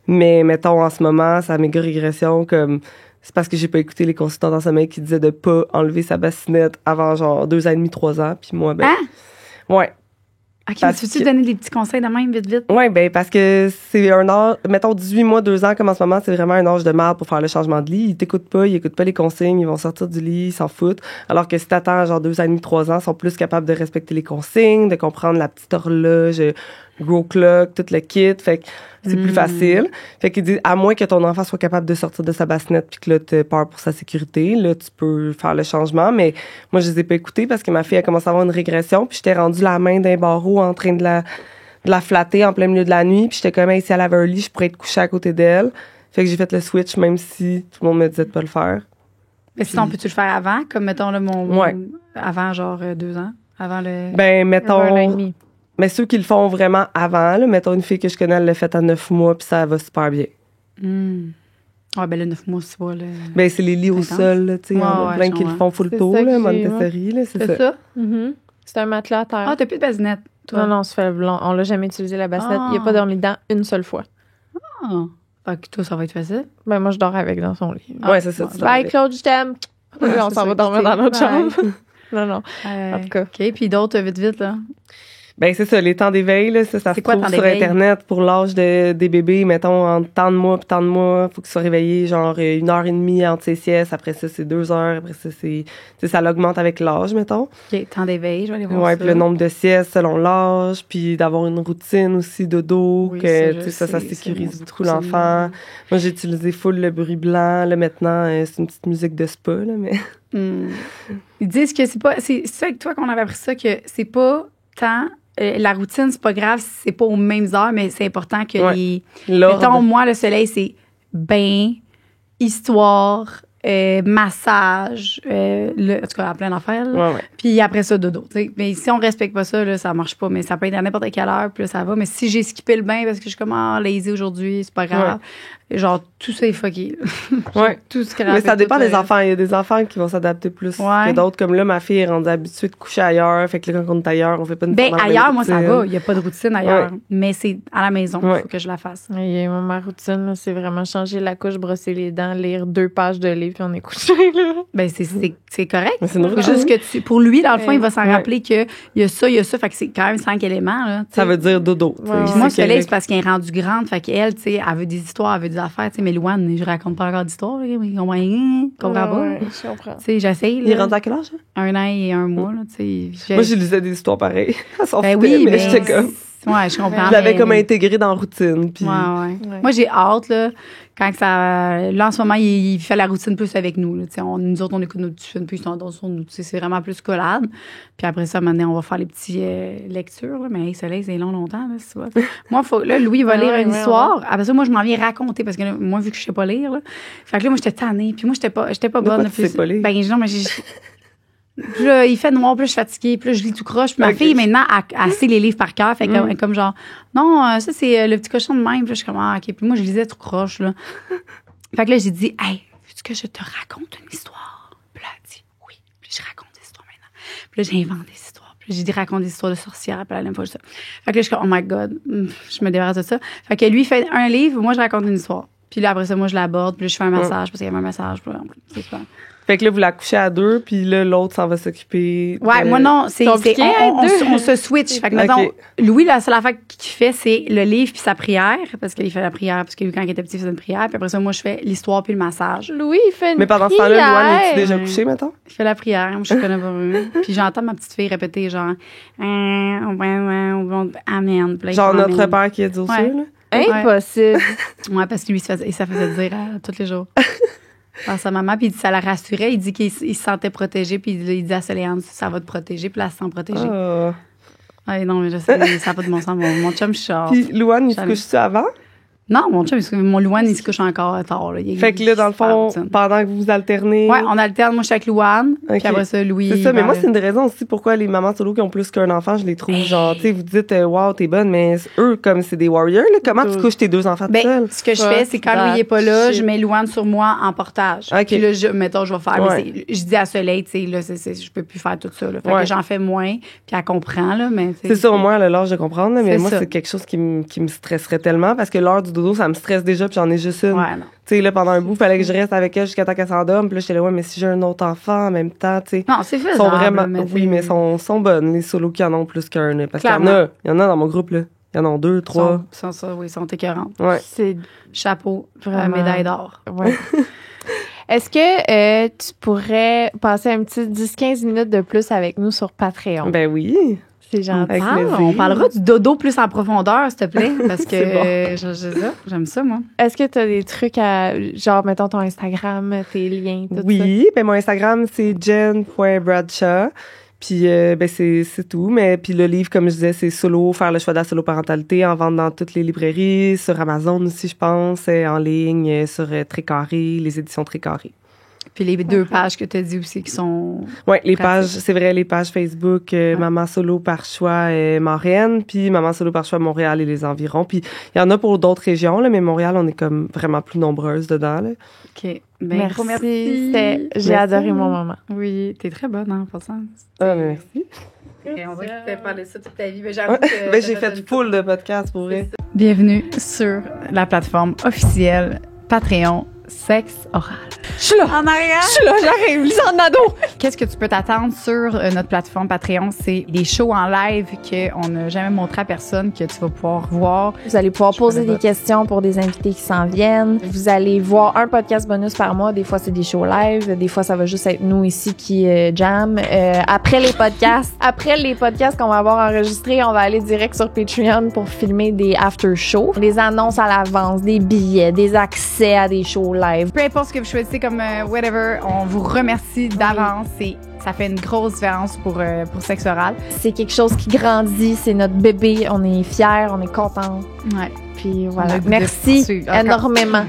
Mais, mettons, en ce moment, sa méga régression, comme, c'est parce que j'ai pas écouté les consultants en sommeil qui disaient de pas enlever sa bassinette avant, genre, 2 ans et demi, 3 ans. Puis moi, ben. Ouais. OK, mais tu veux-tu donner des petits conseils de même, vite? Oui, ben parce que c'est un âge, mettons 18 mois, 2 ans, comme en ce moment, c'est vraiment un âge de merde pour faire le changement de lit. Ils t'écoutent pas les consignes, ils vont sortir du lit, ils s'en foutent. Alors que si t'attends genre 2 ans et demi, 3 ans, ils sont plus capables de respecter les consignes, de comprendre la petite horloge, Grow Clock, tout le kit. Fait que c'est plus facile. Fait qu'ils disent, à moins que ton enfant soit capable de sortir de sa bassinette puis que là, t'as peur pour sa sécurité, là, tu peux faire le changement. Mais moi, je les ai pas écoutés parce que ma fille a commencé à avoir une régression puis j'étais rendue la main d'un barreau en train de la flatter en plein milieu de la nuit puis j'étais comme, hey, si elle avait un lit, je pourrais être couchée à côté d'elle. Fait que j'ai fait le switch même si tout le monde me disait de pas le faire. Mais sinon, peux-tu le faire avant? Comme, mettons, là, avant, genre, 2 ans? Avant le... Ben, mettons... Avant 1 an et demi. Mais ceux qui le font vraiment avant, là, mettons une fille que je connais, elle l'a fait à 9 mois, puis ça va super bien. Ah, ben le 9 mois, c'est pas le... Ben, c'est les lits au sol, là, tu sais. Il y en a plein qui le font full tour, là, Montessori, là, c'est ça. C'est un matelas à terre. Ah, t'as plus de basinette, toi? Non, on l'a jamais utilisé, la bassinette. Il n'y a pas dormi dedans une seule fois. Ah! Fait que toi, ça va être facile. Ben, moi, je dors avec dans son lit. Ouais, c'est ça. tu dors Bye, avec. Claude, je t'aime. On s'en va dormir dans notre Bye. chambre. Non. En tout cas. OK, puis d'autres, vite, là. Ben, c'est ça, les temps d'éveil, là, ça se C'est quoi, trouve temps sur d'éveil? Internet pour l'âge des bébés, mettons, en tant de mois puis tant de mois, faut qu'ils soient réveillés, genre, 1h30 entre ses siestes, après ça, c'est 2 heures, après ça, tu sais, ça l'augmente avec l'âge, mettons. OK, temps d'éveil, je vais aller voir Ouais, ça. puis le nombre de siestes selon l'âge, puis d'avoir une routine aussi dodo, Oui, que, ça, tu je sais, ça sais, sécurise c'est beaucoup mon l'enfant. Moi, j'ai utilisé full le bruit blanc, là, maintenant, c'est une petite musique de spa, là, mais... Ils disent que c'est ça avec toi qu'on avait appris ça, que c'est pas tant... la routine, c'est pas grave si c'est pas aux mêmes heures, mais c'est important que Ouais. les... L'ordre. Mettons, moi, le soleil, c'est bain, histoire, massage, en tout cas, à plein d'affaires. là. Ouais. Puis après ça, dodo. T'sais. Mais si on respecte pas ça, là, ça marche pas. Mais ça peut être à n'importe quelle heure, puis là, ça va. Mais si j'ai skippé le bain parce que je suis comme lazy aujourd'hui, c'est pas grave. Genre, tout ça est fucké. Ouais. Tout ce Mais ça dépend des enfants. Il y a des enfants qui vont s'adapter plus Ouais. que d'autres. Comme là, ma fille est rendue habituée de coucher ailleurs. Fait que là, quand on est ailleurs, on fait pas une Ben, ailleurs, moi, ça va. Il n'y a pas de routine ailleurs. Ouais. Mais c'est à la maison. Il Ouais. faut que je la fasse. Et ma routine, là, c'est vraiment changer la couche, brosser les dents, lire 2 pages de livre, puis on est couché, là. Ben, c'est correct. Mais c'est une Faut routine. juste que pour lui, dans le fond, il va s'en Ouais. rappeler qu'il y a ça, il y a ça. Fait que c'est quand même 5 éléments, là. tu sais. Ça veut dire dodo. tu sais. Ouais, Puis ouais. moi, C'est soleil, que- c'est parce qu'elle est rendue grande. Fait qu'elle, tu sais, elle veut des histoires, elle veut des affaires. Tu sais, mais Louane, je raconte pas encore d'histoires. là, mais comprends pas. Ouais, je comprends. Tu sais, j'essaye. Il est là. rendu à quel âge? Hein? 1 an et 1 mois, là, tu sais. Moi, je lisais des histoires pareilles. À son Ben filet, oui, mais j'étais comme... Ouais, je comprends. Je l'avais mais- comme intégré dans la routine. Puis... Ouais, ouais. Ouais. Moi, j'ai hâte, là, quand que ça. Là, en ce moment, il fait la routine plus avec nous. Là, tu sais, nous autres, on écoute nos petits films, puis ils sont dans son. Tu sais, c'est vraiment plus collade. Puis après ça, maintenant, on va faire les petites lectures. Là, mais hey, soleil, c'est longtemps, là, tu vois. Moi, là, Louis, il va lire Ouais, une ouais, histoire. Après ça, moi, je m'en viens raconter parce que là, moi, vu que je sais pas lire, là. Fait que là, moi, j'étais tannée. Puis moi, j'étais pas bonne. tu sais pas lire? Ben, non, mais j'ai. Puis là, il fait noir, puis là, je suis fatiguée, puis là, je lis tout croche. Puis ma Ok. fille, maintenant, elle sait les livres par cœur. Fait que, comme genre, non, ça, c'est le petit cochon de même. Puis là, je suis comme, ah, OK. Puis moi, je lisais tout croche, là. Fait que là, j'ai dit, hey, veux-tu que je te raconte une histoire? Puis là, elle dit, oui. Puis je raconte des histoires maintenant. Puis là, j'invente des histoires. Puis là, j'ai dit, raconte des histoires de sorcières. Puis elle aime pas ça. Fait que là, je suis comme, oh my God, je me débarrasse de ça. Fait que lui, il fait un livre, moi, je raconte une histoire. Puis là, après ça, moi, je l'aborde. Puis là, je fais un massage, parce qu'il y avait un massage. Puis là, c'est super. Fait que là, vous la couchez à 2, puis là, l'autre s'en va s'occuper. Ouais, de- moi non, c'est compliqué à on deux. se switch. Fait que Ok. mettons, Louis, la seule affaire qu'il fait, c'est le livre puis sa prière, parce qu'il fait la prière, parce que lui, quand il était petit, il faisait une prière. Puis après ça, moi, je fais l'histoire puis le massage. Louis, il fait une Mais pendant ce temps-là, Louane, es-tu prière. déjà couché, mettons? Je fais la prière, moi, je connais pas vraiment. Puis j'entends ma petite fille répéter genre, amen. Puis là, il Genre fait notre amen. père qui est aux Ouais. cieux, là. Impossible. Ouais, parce que lui, ça faisait dire tous les jours. Par sa maman, puis il dit, ça la rassurait. Il dit qu'il se sentait protégé, puis il dit à Soléane, ça va te protéger, puis là, elle se sent protégée. Ah. Ouais, non, mais je sais, ça n'a pas de bon sens. Mon chum, je sors. Puis Louane, il se Jamais. couche-tu avant? Non, mon chum, mon Louane, il se couche encore tard. Là. Fait que là, dans le fond, pendant que vous vous alternez. Ouais, on alterne. Moi, je suis avec Louane. Ok. Puis après ça, Louis. C'est ça, mais va- moi, c'est une des raisons aussi pourquoi les mamans solo qui ont plus qu'un enfant, je les trouve genre, tu sais, vous dites, wow, t'es bonne, mais eux, comme c'est des warriors, là, comment tu couches tes 2 enfants tout Ben, seul? ce que je Fuck fais, c'est quand that Louis est pas là, shit. je mets Louane sur moi en portage. Ok. Puis là, mettons, je vais faire. Ouais. Mais je dis à Soleil, tu sais, là, je peux plus faire tout ça. Là. Fait Ouais. que j'en fais moins, puis elle comprend, là, mais. C'est ça, au moins, elle a l'âge de comprendre, là, mais C'est moi, ça. c'est quelque chose qui me stresserait tellement parce que l'heure du dodo, ça me stresse déjà, puis j'en ai juste une. Ouais, non. Tu sais, là, pendant un bout, fallait que je reste avec elle jusqu'à temps qu'elle s'endorme, puis là, j'étais là, ouais, mais si j'ai un autre enfant en même temps, tu sais. Non, c'est faisable. Sont vraiment, mais oui, mais sont bonnes, les solos qui en ont plus qu'un, là, parce qu'il Clairement. y en a dans mon groupe, là. Il y en a 2, 3. Ils sont écœurants. Ouais. C'est Chapeau, Vraiment. médaille d'or. ouais. Est-ce que tu pourrais passer un petit 10-15 minutes de plus avec nous sur Patreon? Ben oui. C'est gentil. Avec plaisir. On parlera du dodo plus en profondeur, s'il te plaît, parce que C'est bon. j'aime ça, moi. Est-ce que tu as des trucs à, genre, mettons ton Instagram, tes liens, tout ça? Oui, ben mon Instagram, c'est jen.bradshaw. Puis ben c'est tout. Mais puis le livre, comme je disais, c'est solo, faire le choix de la solo-parentalité, en vente dans toutes les librairies, sur Amazon aussi, je pense, en ligne, sur Trécarré, les éditions Trécaré. Puis les 2 pages que tu as dit aussi qui sont. Ouais, les pages, Pratique. c'est vrai, les pages Facebook, Maman Solo par choix Maurienne, puis Maman Solo par choix Montréal et les environs. Puis il y en a pour d'autres régions, là, mais Montréal, on est comme vraiment plus nombreuses dedans. Là. OK. Ben, Merci. gros merci. J'ai Merci. adoré mon moment. Oui, t'es très bonne, hein, en passant. Ah, mais merci. Et on dirait que tu fais parler de ça toute ta vie. Mais j'avoue que Ben, j'ai fait full de podcasts pour vrai. Bienvenue sur la plateforme officielle Patreon Sexe Oral. Je suis là. En arrière. Je suis là, j'arrive. Lisanne Nadeau. Qu'est-ce que tu peux t'attendre sur notre plateforme Patreon? C'est des shows en live qu'on n'a jamais montré à personne que tu vas pouvoir voir. Vous allez pouvoir poser des questions pour des invités qui s'en viennent. Vous allez voir un podcast bonus par mois. Des fois, c'est des shows live. Des fois, ça va juste être nous ici qui jam. Après les podcasts qu'on va avoir enregistrés, on va aller direct sur Patreon pour filmer des after shows, des annonces à l'avance, des billets, des accès à des shows live. Peu importe ce que vous choisissez comme whatever, on vous remercie d'avance. Ça fait une grosse différence pour Sexe Oral. C'est quelque chose qui grandit, c'est notre bébé, on est fiers, on est contents. Ouais. Puis voilà, merci énormément.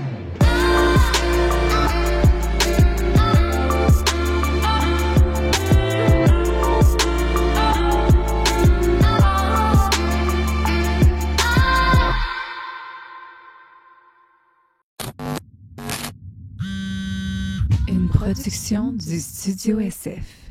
Une production du Studio SF.